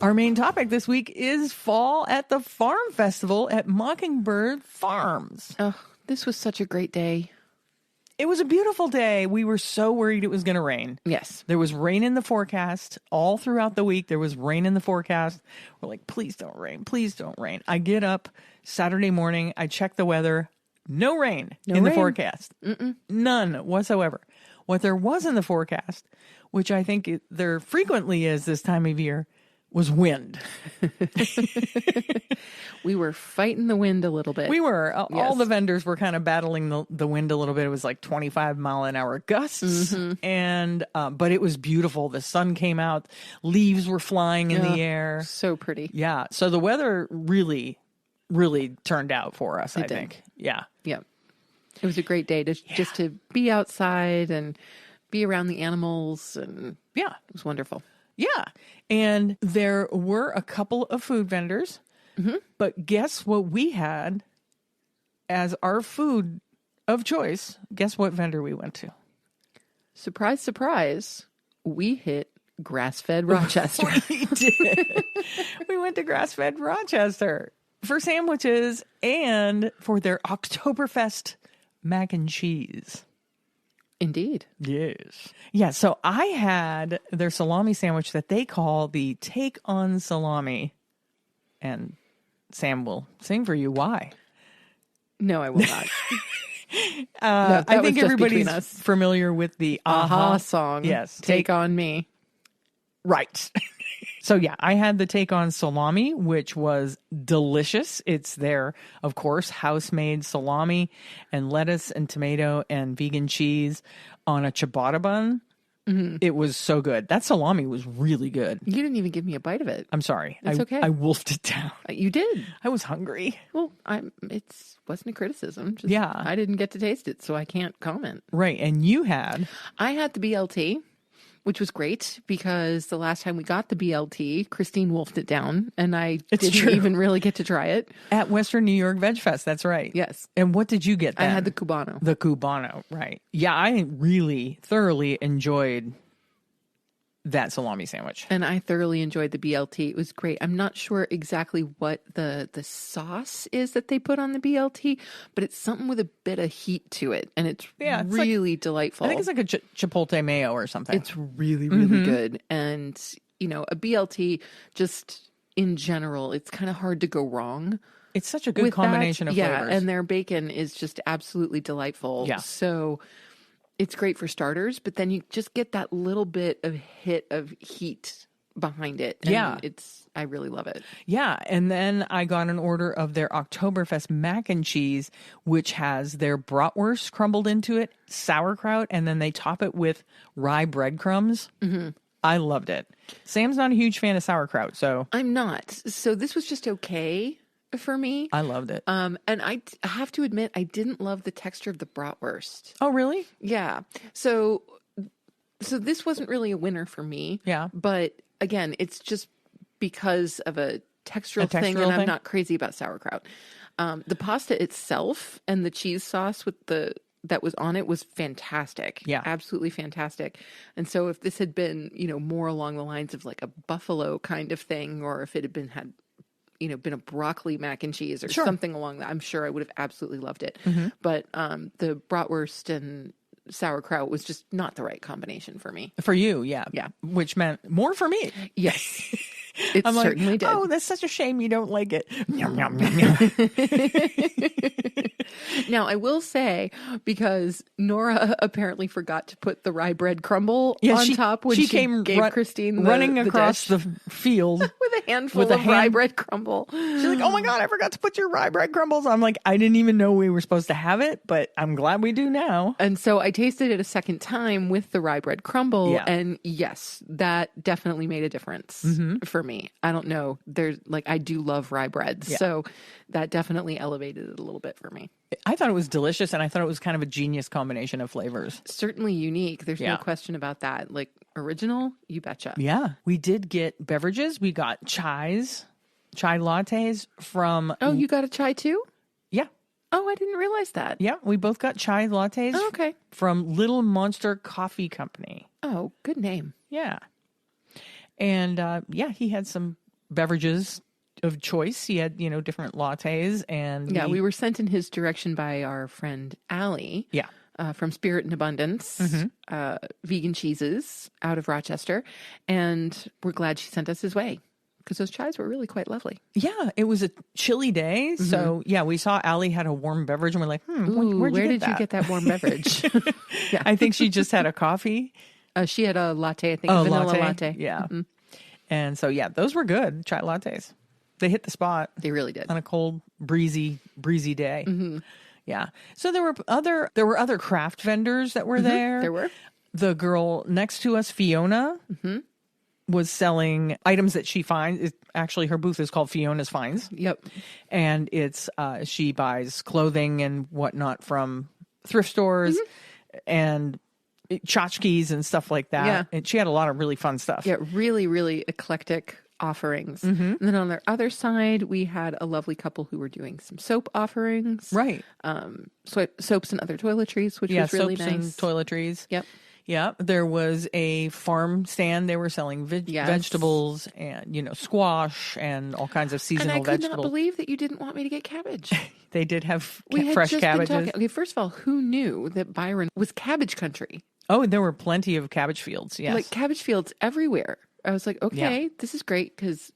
Our main topic this week is Fall at the Farm Festival at Mockingbird Farms. Oh, this was such a great day. It was a beautiful day. We were so worried it was going to rain. Yes. There was rain in the forecast all throughout the week. There was rain in the forecast. We're like, please don't rain. Please don't rain. I get up Saturday morning. I check the weather. No rain in the forecast. None whatsoever. What there was in the forecast, which I think there frequently is this time of year, was wind. We were fighting the wind a little bit. We were. All Yes. the vendors were kind of battling the wind a little bit. It was like 25-mile-an-hour gusts, and but it was beautiful. The sun came out. Leaves were flying in the air. So pretty. Yeah. So the weather really, really turned out for us, I did. think. Yeah. Yeah. It was a great day to just to be outside and be around the animals, and Yeah. it was wonderful. Yeah. And there were a couple of food vendors, but guess what we had as our food of choice? Guess what vendor we went to? Surprise, surprise. We hit grass-fed Rochester. We did. We went to Grass-Fed Rochester for sandwiches and for their Oktoberfest mac and cheese. Indeed. Yes. Yeah, so I had their salami sandwich that they call the Take on Salami. And Sam will sing for you. Why? No, I will not. I think everybody's us. familiar with the Aha song. Yes. Take on Me. Right. So yeah, I had the take on salami, which was delicious. It's their, of course, house-made salami and lettuce and tomato and vegan cheese on a ciabatta bun. Mm-hmm. It was so good. That salami was really good. You didn't even give me a bite of it. I'm sorry. It's okay. I wolfed it down. You did. I was hungry. Well, it wasn't a criticism. Just, yeah. I didn't get to taste it, so I can't comment. Right. And you had? I had the BLT, which was great because the last time we got the BLT, Christine wolfed it down, and I didn't even really get to try it. At Western New York Veg Fest, that's right. Yes. And what did you get then? I had the Cubano. The Cubano, right. Yeah, I really thoroughly enjoyed that salami sandwich. And I thoroughly enjoyed the BLT. It was great. I'm not sure exactly what the sauce is that they put on the BLT, but it's something with a bit of heat to it. And it's really delightful. I think it's like a chipotle mayo or something. It's really, really good. And, a BLT, just in general, it's kind of hard to go wrong. It's such a good combination of flavors. Yeah, and their bacon is just absolutely delightful. Yeah. So it's great for starters, but then you just get that little bit of hit of heat behind it. And I really love it. Yeah. And then I got an order of their Oktoberfest mac and cheese, which has their bratwurst crumbled into it, sauerkraut, and then they top it with rye breadcrumbs. Mm-hmm. I loved it. Sam's not a huge fan of sauerkraut, so. I'm not. So this was just okay for me. I loved it. And I have to admit, I didn't love the texture of the bratwurst. Oh, really? Yeah. So this wasn't really a winner for me. Yeah. But again, it's just because of a textural thing, and I'm not crazy about sauerkraut. The pasta itself and the cheese sauce that was on it was fantastic. Yeah. Absolutely fantastic. And so if this had been, more along the lines of like a buffalo kind of thing, or if it had been a broccoli mac and cheese or something along that, I'm sure I would have absolutely loved it. Mm-hmm. But the bratwurst and sauerkraut was just not the right combination for me. For you, yeah. Yeah. Which meant more for me. Yes. It I'm certainly did. Oh, that's such a shame you don't like it. Yum, yum, yum, yum. Now, I will say, because Nora apparently forgot to put the rye bread crumble on top when she gave Christine running the across dish. the field with a handful of rye bread crumble. She's like, oh my God, I forgot to put your rye bread crumbles. I'm like, I didn't even know we were supposed to have it, but I'm glad we do now. And so I tasted it a second time with the rye bread crumble. Yeah. And yes, that definitely made a difference for me. I don't know. I do love rye bread. Yeah. So that definitely elevated it a little bit for me. I thought it was delicious, and I thought it was kind of a genius combination of flavors. Certainly unique. There's no question about that. Like original, you betcha. Yeah. We did get beverages. We got chai lattes from... Oh, you got a chai too? Yeah. Oh, I didn't realize that. Yeah, we both got chai lattes from Little Monster Coffee Company. Oh, good name. Yeah. And he had some beverages of choice. He had, different lattes, and we were sent in his direction by our friend Allie. Yeah. From Spirit and Abundance, vegan cheeses out of Rochester, and we're glad she sent us his way because those chais were really quite lovely. Yeah, it was a chilly day, so we saw Allie had a warm beverage, and we're like, where did you get that warm beverage? Yeah. I think she just had a coffee. She had a latte, I think, a vanilla latte. Yeah. Mm-hmm. And so, those were good, chai lattes. They hit the spot. They really did. On a cold, breezy day. Mm-hmm. Yeah. So there were other craft vendors that were there. There were. The girl next to us, Fiona, was selling items that she finds. Actually, her booth is called Fiona's Finds. Yep. And it's she buys clothing and whatnot from thrift stores and tchotchkes and stuff like that. Yeah. And she had a lot of really fun stuff. Yeah, really, really eclectic offerings. And then on their other side, we had a lovely couple who were doing some soap offerings. Right. Soaps and other toiletries, which was really nice. And toiletries. Yep. Yeah. There was a farm stand. They were selling vegetables and, squash and all kinds of seasonal vegetables. And I could not believe that you didn't want me to get cabbage. They did have We fresh had cabbages. just been talking. Okay, first of all, who knew that Byron was cabbage country? Oh, there were plenty of cabbage fields, yes. Like cabbage fields everywhere. I was like, okay, this is great because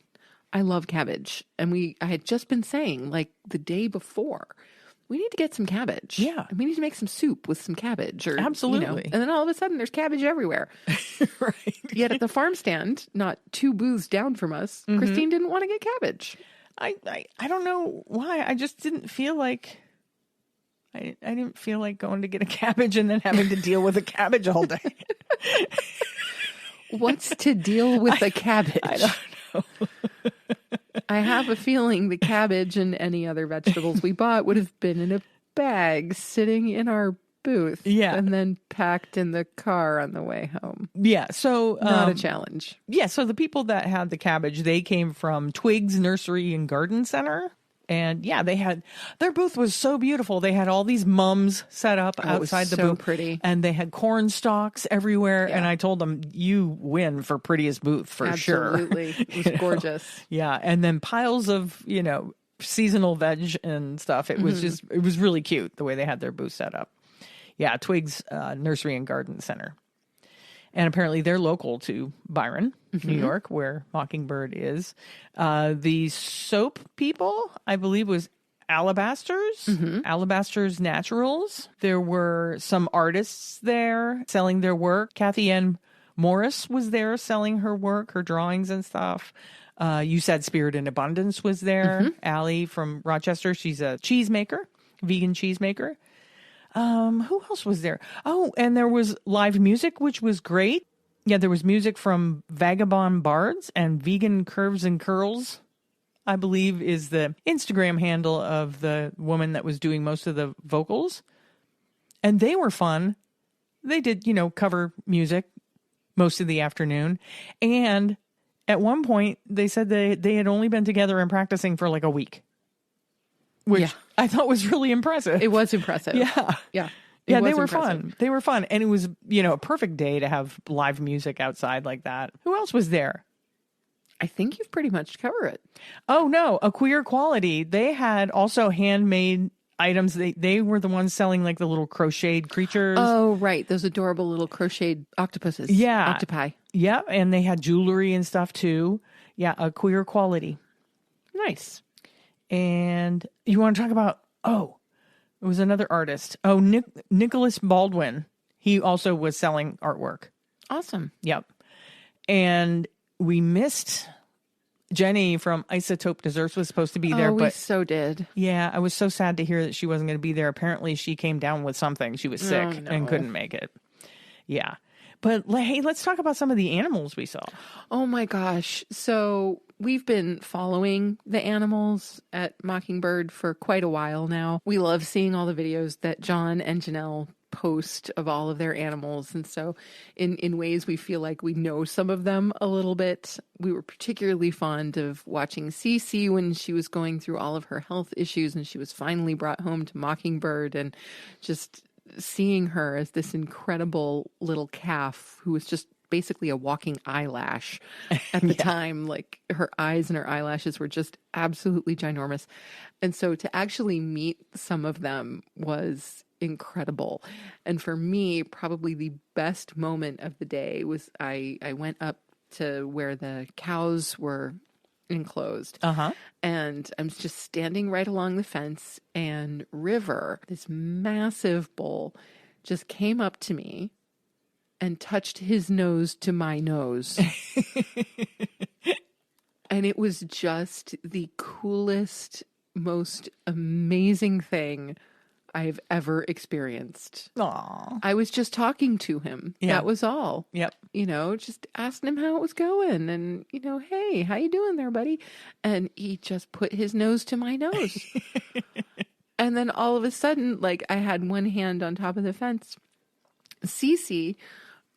I love cabbage. And I had just been saying, like, the day before, we need to get some cabbage. Yeah. And we need to make some soup with some cabbage. Or, Absolutely. and then all of a sudden, there's cabbage everywhere. Right. Yet at the farm stand, not 2 booths down from us, Christine didn't want to get cabbage. I don't know why. I just didn't feel like... I didn't feel like going to get a cabbage and then having to deal with a cabbage all day. What's to deal with a cabbage? I don't know. I have a feeling the cabbage and any other vegetables we bought would have been in a bag sitting in our booth. Yeah. And then packed in the car on the way home. Yeah. So Not a challenge. Yeah. So the people that had the cabbage, they came from Twigs Nursery and Garden Center. And yeah, their booth was so beautiful. They had all these mums set up outside the booth. Pretty. And they had corn stalks everywhere. Yeah. And I told them, you win for prettiest booth for sure. Absolutely. It was gorgeous. Yeah. And then piles of, seasonal veg and stuff. It was it was really cute the way they had their booth set up. Yeah. Twigs Nursery and Garden Center. And apparently they're local to Byron, New York, where Mockingbird is. The soap people, I believe, was Alabasters, Alabasters Naturals. There were some artists there selling their work. Kathy Ann Morris was there selling her work, her drawings and stuff. You said Spirit in Abundance was there. Allie from Rochester, she's a cheesemaker, vegan cheesemaker. Who else was there? Oh, and there was live music, which was great. Yeah, there was music from Vagabond Bards and Vegan Curves and Curls, I believe is the Instagram handle of the woman that was doing most of the vocals. And they were fun. They did, cover music most of the afternoon. And at one point, they said they had only been together and practicing for like a week. Which I thought was really impressive. It was impressive. Yeah. Yeah. Yeah, they were fun. They were fun. And it was, a perfect day to have live music outside like that. Who else was there? I think you've pretty much covered it. Oh, no. A Queer Quality. They had also handmade items. They were the ones selling like the little crocheted creatures. Oh, right. Those adorable little crocheted octopuses. Yeah. Octopi. Yeah. And they had jewelry and stuff too. Yeah. A Queer Quality. Nice. And you want to talk about, it was another artist. Oh, Nicholas Baldwin. He also was selling artwork. Awesome. Yep. And we missed Jenny from Isotope Desserts was supposed to be there. We so did. Yeah, I was so sad to hear that she wasn't going to be there. Apparently she came down with something. She was sick and couldn't make it. Yeah. But hey, let's talk about some of the animals we saw. Oh my gosh. So we've been following the animals at Mockingbird for quite a while now. We love seeing all the videos that John and Janelle post of all of their animals. And so in ways we feel like we know some of them a little bit. We were particularly fond of watching Cece when she was going through all of her health issues and she was finally brought home to Mockingbird, and just seeing her as this incredible little calf who was just basically a walking eyelash at the time. Like her eyes and her eyelashes were just absolutely ginormous. And so to actually meet some of them was incredible. And for me, probably the best moment of the day was I went up to where the cows were enclosed. And I'm just standing right along the fence, and River, this massive bull, just came up to me and touched his nose to my nose. And it was just the coolest, most amazing thing I've ever experienced. Aww. I was just talking to him. Yeah. That was all. Yep. Just asking him how it was going and, hey, how you doing there, buddy? And he just put his nose to my nose. And then all of a sudden, like I had one hand on top of the fence. Cece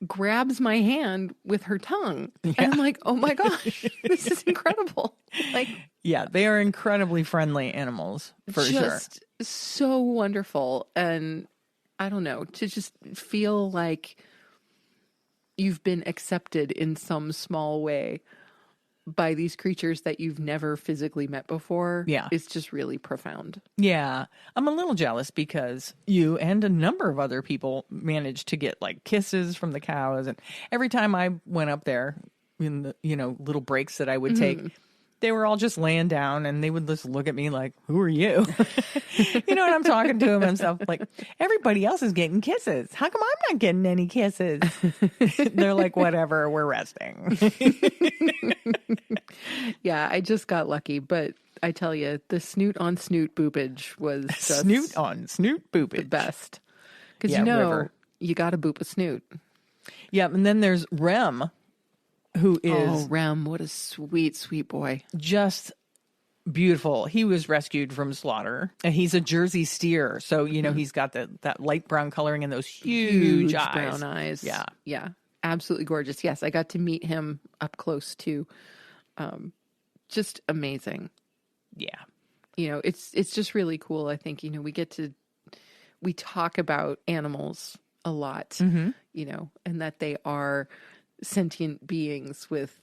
grabs my hand with her tongue. Yeah. And I'm like, oh my gosh, this is incredible. Like, yeah, they are incredibly friendly animals for sure. Just so wonderful. And I don't know, to just feel like you've been accepted in some small way by these creatures that you've never physically met before. Yeah. It's just really profound. Yeah. I'm a little jealous because you and a number of other people managed to get like kisses from the cows. And every time I went up there in the, little breaks that I would take, They were all just laying down, and they would just look at me like, who are you? You know, and I'm talking to them and stuff like, everybody else is getting kisses. How come I'm not getting any kisses? They're like, whatever, we're resting. Yeah, I just got lucky, but I tell you, the snoot on snoot boopage was just Snoot on snoot boopage. the best. Because River. you got to boop a snoot. Yeah, and then there's Rem, who is Rem, what a sweet, sweet boy. just beautiful. He was rescued from slaughter, and he's a Jersey steer. So, you know, he's got that light brown coloring and those huge eyes. Brown eyes. Yeah. Yeah. Absolutely gorgeous. Yes, I got to meet him up close too. Just amazing. Yeah. You know, it's just really cool. I think, you know, we talk about animals a lot, you know, and that they are sentient beings with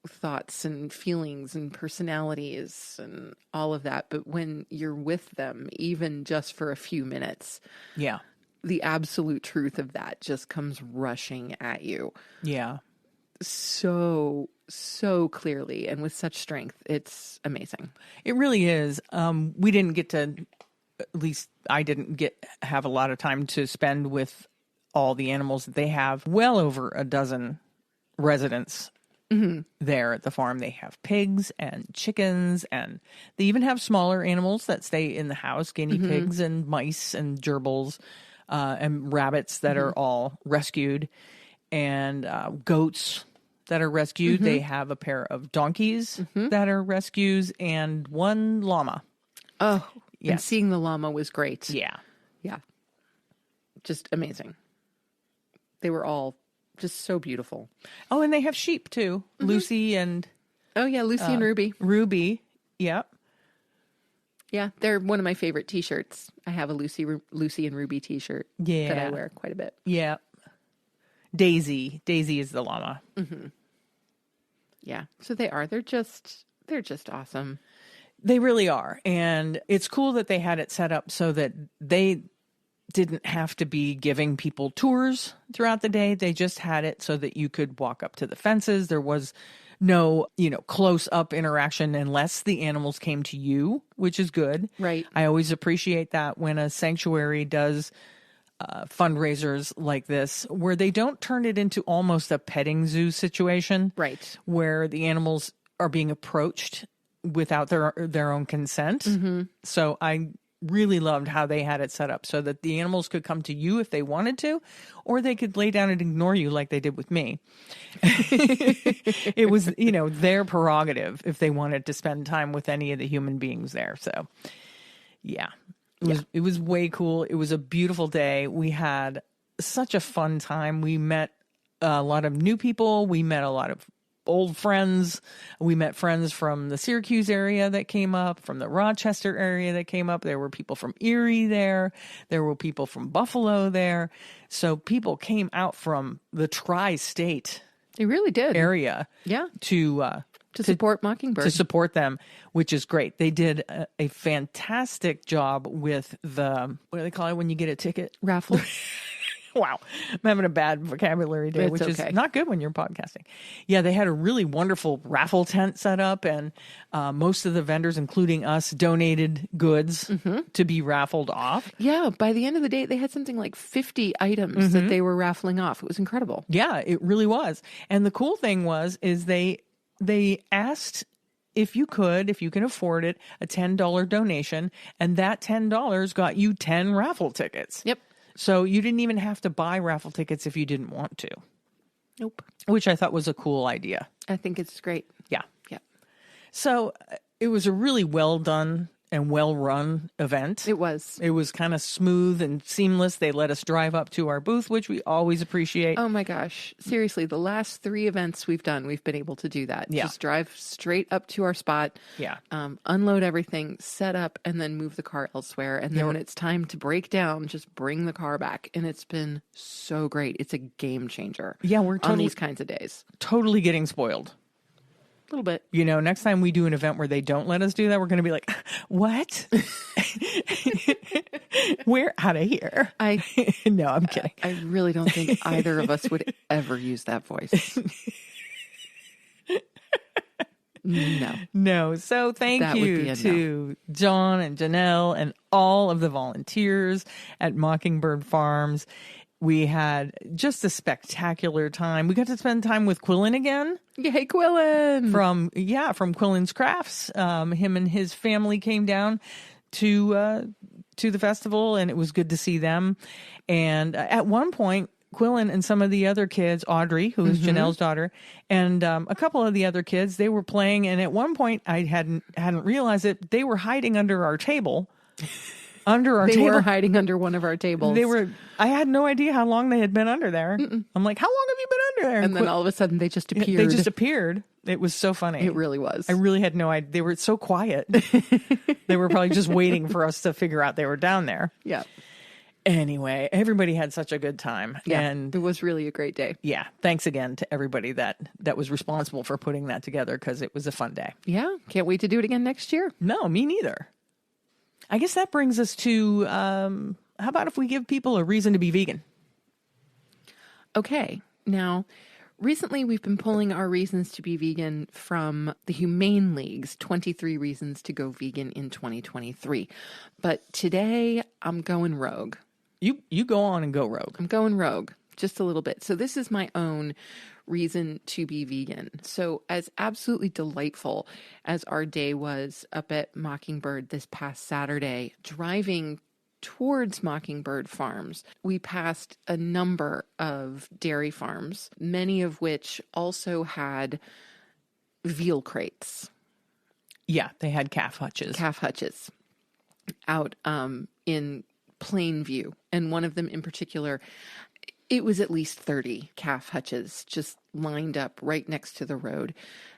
thoughts and feelings and personalities and all of that. But when you're with them, even just for a few minutes, Yeah. the absolute truth of that just comes rushing at you Yeah. so clearly and with such strength. It's amazing. It really is. We didn't get to, at least I didn't have a lot of time to spend with all the animals that they have. Well over a dozen residents there at the farm. They have pigs and chickens, and they even have smaller animals that stay in the house, guinea pigs and mice and gerbils and rabbits that are all rescued, and goats that are rescued. They have a pair of donkeys that are rescues, and one llama. Oh, Yes. and seeing the llama was great. Yeah. Yeah. Just amazing. They were all just so beautiful. Oh, and they have sheep too. Lucy and Oh, yeah. Lucy and Ruby. Ruby. Yep. Yeah. They're one of my favorite t-shirts. I have a Lucy and Ruby t-shirt that Yeah. I wear quite a bit. Yep. Daisy is the llama. Yeah. So they're just awesome. They really are. And it's cool that they had it set up so that they didn't have to be giving people tours throughout the day. They just had it so that you could walk up to the fences. There was no, close up interaction unless the animals came to you, which is good. Right. I always appreciate that when a sanctuary does fundraisers like this, where they don't turn it into almost a petting zoo situation. Right. Where the animals are being approached without their own consent. So I really loved how they had it set up so that the animals could come to you if they wanted to, or they could lay down and ignore you like they did with me. It was, their prerogative if they wanted to spend time with any of the human beings there. So yeah, it was way cool. It was a beautiful day. We had such a fun time. We met a lot of new people. We met a lot of old friends. We met friends from the Syracuse area that came up, from the Rochester area that came up. There were people from Erie there. There were people from Buffalo there. So people came out from the tri-state They really did. area Yeah. to support Mockingbird. to support them, which is great. They did a fantastic job with the, what do they call it when you get a ticket? Raffle. Wow. I'm having a bad vocabulary day, It's which okay. is not good when you're podcasting. Yeah, they had a really wonderful raffle tent set up, and most of the vendors, including us, donated goods to be raffled off. Yeah. By the end of the day, they had something like 50 items that they were raffling off. It was incredible. Yeah, it really was. And the cool thing is they asked if you can afford it, a $10 donation, and that $10 got you 10 raffle tickets. Yep. So you didn't even have to buy raffle tickets if you didn't want to. Nope. Which I thought was a cool idea. I think it's great. Yeah. Yeah. So it was a really well done and well run event. It was. It was kind of smooth and seamless. They let us drive up to our booth, which we always appreciate. Oh my gosh. Seriously, the last 3 events we've done, we've been able to do that. Yeah. Just drive straight up to our spot. Yeah. Unload everything, set up, and then move the car elsewhere. And then when it's time to break down, just bring the car back. And it's been so great. It's a game changer. Yeah, we're on these kinds of days. totally getting spoiled. A little bit. Next time we do an event where they don't let us do that, we're going to be like, what? We're out of here. No, I'm kidding. I really don't think either of us would ever use that voice. No. No. So thank That would be you a to John and Janelle and all of the volunteers at Mockingbird Farms. We had just a spectacular time. We got to spend time with Quillen again. Yay, Quillen! From Quillen's Crafts. Him and his family came down to the festival, and it was good to see them. And at one point, Quillen and some of the other kids, Audrey, who is Janelle's daughter, and a couple of the other kids, they were playing. And at one point, I hadn't realized it. They were hiding under our table. They were hiding under one of our tables. I had no idea how long they had been under there. I'm like, how long have you been under there? And then all of a sudden, they just appeared. They just appeared. It was so funny. It really was. I really had no idea. They were so quiet. They were probably just waiting for us to figure out they were down there. Yeah. Anyway, everybody had such a good time. Yeah, and it was really a great day. Yeah. Thanks again to everybody that was responsible for putting that together, because it was a fun day. Yeah. Can't wait to do it again next year. No, me neither. I guess that brings us to, how about if we give people a reason to be vegan? Okay. Now, recently we've been pulling our reasons to be vegan from the Humane League's 23 Reasons to Go Vegan in 2023. But today I'm going rogue. You go on and go rogue. I'm going rogue just a little bit. So this is my own reason to be vegan. So as absolutely delightful as our day was up at Mockingbird this past Saturday, driving towards Mockingbird Farms, we passed a number of dairy farms, many of which also had veal crates. Yeah, they had calf hutches. Out in plain view. And one of them in particular, it was at least 30 calf hutches just lined up right next to the road.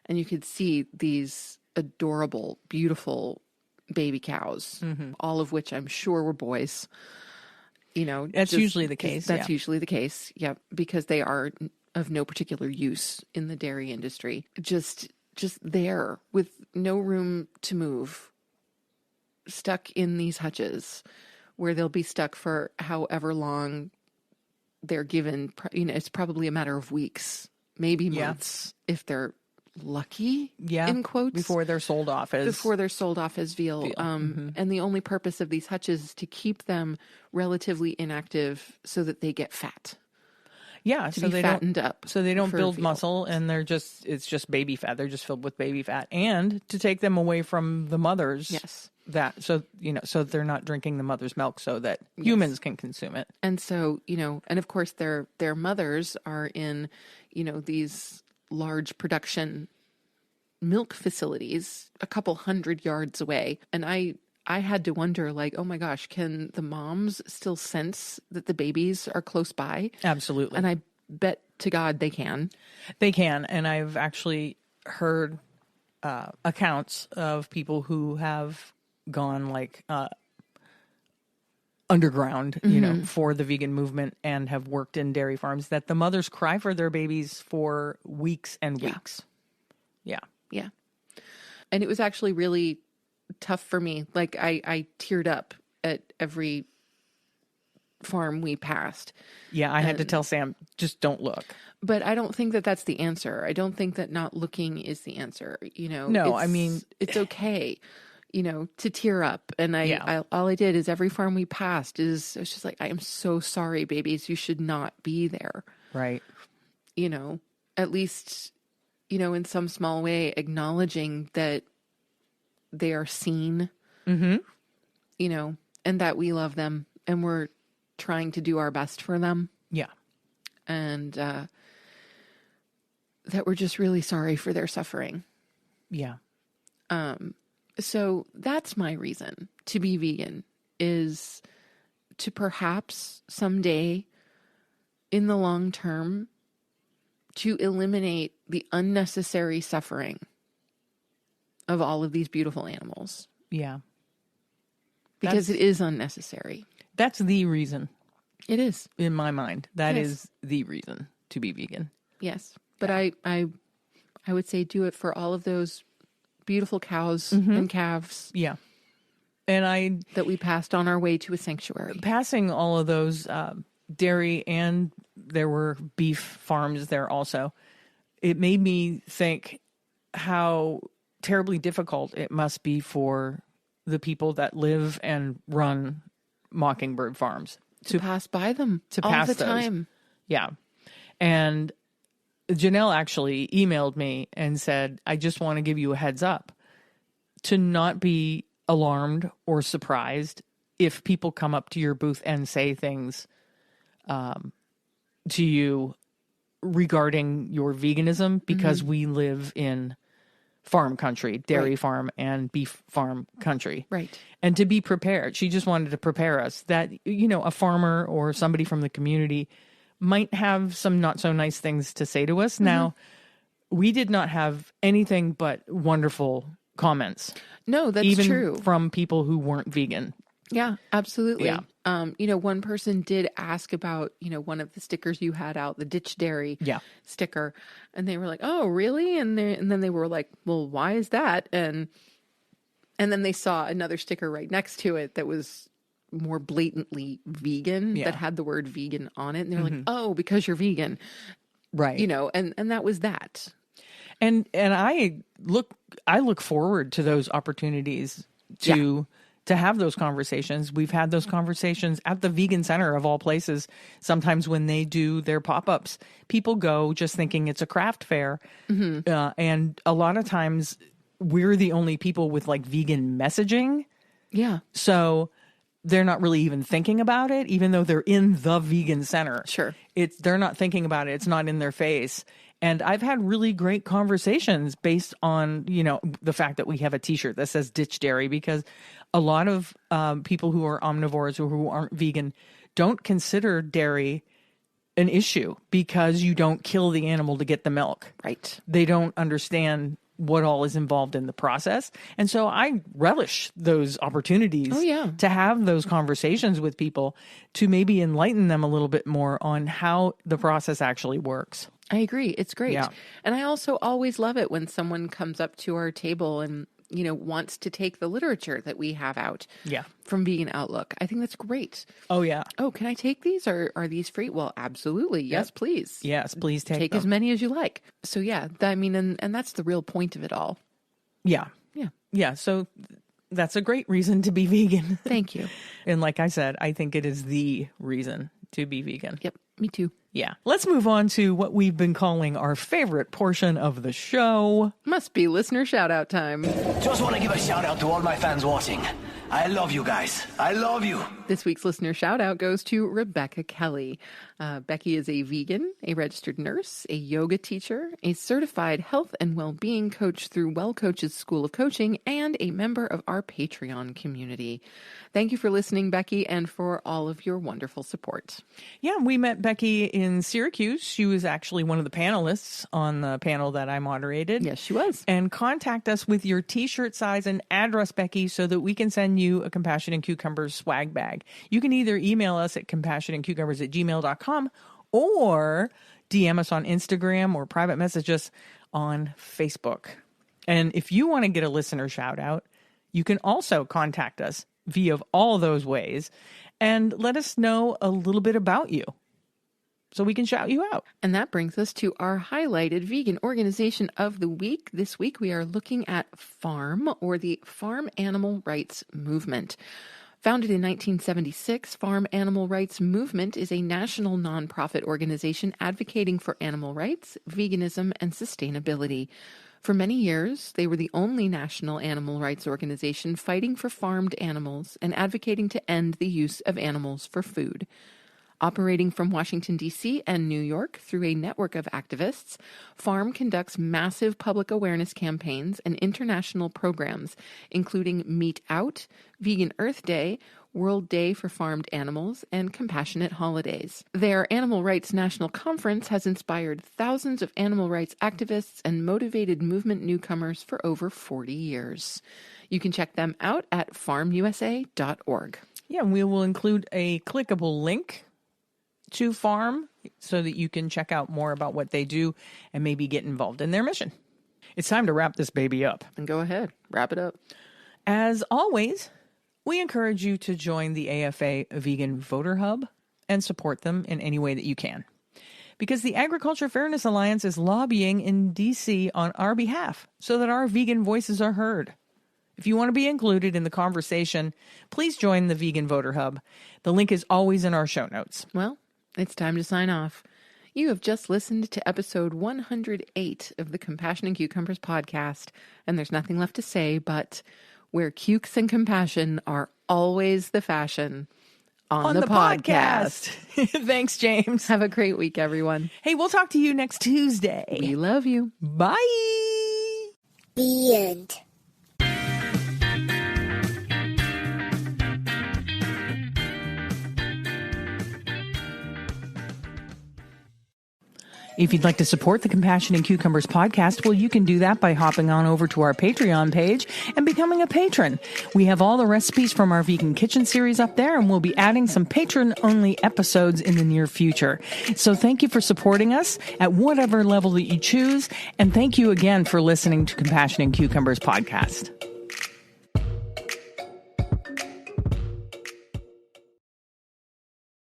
And you could see these adorable, beautiful baby cows, all of which I'm sure were boys. That's usually the case. That's usually the case. Yeah, because they are of no particular use in the dairy industry. Just there with no room to move, stuck in these hutches where they'll be stuck for however long they're given. It's probably a matter of weeks, maybe months, if they're lucky, in quotes, before they're sold off as veal. And the only purpose of these hutches is to keep them relatively inactive so that they get fat. Yeah, so they fattened up. So they don't build muscle, and it's just baby fat. They're just filled with baby fat, and to take them away from the mothers. Yes. So they're not drinking the mother's milk, so that humans can consume it. And so, and of course their mothers are in, these large production milk facilities a couple 100 yards away. And I had to wonder, like, oh my gosh, can the moms still sense that the babies are close by? Absolutely. And I bet to God they can. They can. And I've actually heard accounts of people who have gone underground, for the vegan movement and have worked in dairy farms, that the mothers cry for their babies for weeks and weeks. Yeah. Yeah. And it was actually really tough for me. Like I teared up at every farm we passed. Yeah. I had to tell Sam, just don't look. But I don't think that that's the answer. I don't think that not looking is the answer. No, it's okay. To tear up. And all I did is every farm we passed it's just like, I am so sorry, babies. You should not be there. Right. At least, in some small way, acknowledging that they are seen, and that we love them and we're trying to do our best for them. Yeah. And that we're just really sorry for their suffering. Yeah. So that's my reason to be vegan, is to perhaps someday in the long term to eliminate the unnecessary suffering of all of these beautiful animals. Yeah. Because it is unnecessary. That's the reason. It is. In my mind. That is the reason to be vegan. Yes. But I would say do it for all of those beautiful cows and calves. Yeah. And that we passed on our way to a sanctuary. Passing all of those dairy, and there were beef farms there also, it made me think how terribly difficult it must be for the people that live and run Mockingbird Farms to pass by them all the those. time. Yeah. And Janelle actually emailed me and said, I just want to give you a heads up to not be alarmed or surprised if people come up to your booth and say things to you regarding your veganism, because we live in farm country, dairy farm and beef farm country. Right. And to be prepared. She just wanted to prepare us that, a farmer or somebody from the community might have some not so nice things to say to us. Now, we did not have anything but wonderful comments. No, that's even true. From people who weren't vegan. Yeah, absolutely. Yeah. One person did ask about, one of the stickers you had out, the Ditch Dairy sticker. And they were like, oh, really? And then they were like, well, why is that? And then they saw another sticker right next to it that was more blatantly vegan, that had the word vegan on it. And they're like, oh, because you're vegan. Right. And that was that. And I look forward to those opportunities to have those conversations. We've had those conversations at the Vegan Center of all places. Sometimes when they do their pop-ups, people go just thinking it's a craft fair. And a lot of times we're the only people with like vegan messaging. Yeah. So they're not really even thinking about it, even though they're in the Vegan Center. Sure. They're not thinking about it. It's not in their face. And I've had really great conversations based on, the fact that we have a t-shirt that says Ditch Dairy, because a lot of people who are omnivores or who aren't vegan don't consider dairy an issue because you don't kill the animal to get the milk. Right. They don't understand what all is involved in the process. And so I relish those opportunities to have those conversations with people to maybe enlighten them a little bit more on how the process actually works. I agree. It's great. Yeah. And I also always love it when someone comes up to our table and, wants to take the literature that we have out from Vegan Outlook. I think that's great. Oh, yeah. Oh, can I take these? Or are these free? Well, absolutely. Yes, please. Yes, please take as many as you like. So, and that's the real point of it all. Yeah. Yeah. Yeah. So that's a great reason to be vegan. Thank you. And like I said, I think it is the reason to be vegan. Yep. Me too. Yeah. Let's move on to what we've been calling our favorite portion of the show. Must be listener shout out time. Just want to give a shout out to all my fans watching. I love you guys. I love you. This week's listener shout out goes to Rebecca Kelly. Becky is a vegan, a registered nurse, a yoga teacher, a certified health and well-being coach through Well Coaches School of Coaching, and a member of our Patreon community. Thank you for listening, Becky, and for all of your wonderful support. Yeah, we met Becky in Syracuse. She was actually one of the panelists on the panel that I moderated. Yes, she was. And contact us with your t-shirt size and address, Becky, so that we can send you a Compassion and Cucumbers swag bag. You can either email us at compassionandcucumbers@gmail.com or DM us on Instagram or private message us on Facebook. And if you want to get a listener shout out, you can also contact us via all those ways and let us know a little bit about you so we can shout you out. And that brings us to our highlighted vegan organization of the week. This week we are looking at FARM, or the Farm Animal Rights Movement. Founded in 1976, Farm Animal Rights Movement is a national nonprofit organization advocating for animal rights, veganism, and sustainability. For many years, they were the only national animal rights organization fighting for farmed animals and advocating to end the use of animals for food. Operating from Washington, D.C. and New York through a network of activists, FARM conducts massive public awareness campaigns and international programs, including Meat Out, Vegan Earth Day, World Day for Farmed Animals, and Compassionate Holidays. Their Animal Rights National Conference has inspired thousands of animal rights activists and motivated movement newcomers for over 40 years. You can check them out at farmusa.org. Yeah, and we will include a clickable link to FARM so that you can check out more about what they do and maybe get involved in their mission. It's time to wrap this baby up. And go ahead, wrap it up. As always, we encourage you to join the AFA Vegan Voter Hub and support them in any way that you can. because the Agriculture Fairness Alliance is lobbying in D.C. on our behalf so that our vegan voices are heard. If you want to be included in the conversation, please join the Vegan Voter Hub. The link is always in our show notes. Well, it's time to sign off. You have just listened to episode 108 of the Compassion and Cucumbers podcast, and there's nothing left to say but where cukes and compassion are always the fashion. On the podcast. Thanks, James. Have a great week, everyone. Hey, we'll talk to you next Tuesday. We love you. Bye. The end. If you'd like to support the Compassion and Cucumbers podcast, well, you can do that by hopping on over to our Patreon page and becoming a patron. We have all the recipes from our vegan kitchen series up there, and we'll be adding some patron-only episodes in the near future. So thank you for supporting us at whatever level that you choose, and thank you again for listening to Compassion and Cucumbers podcast.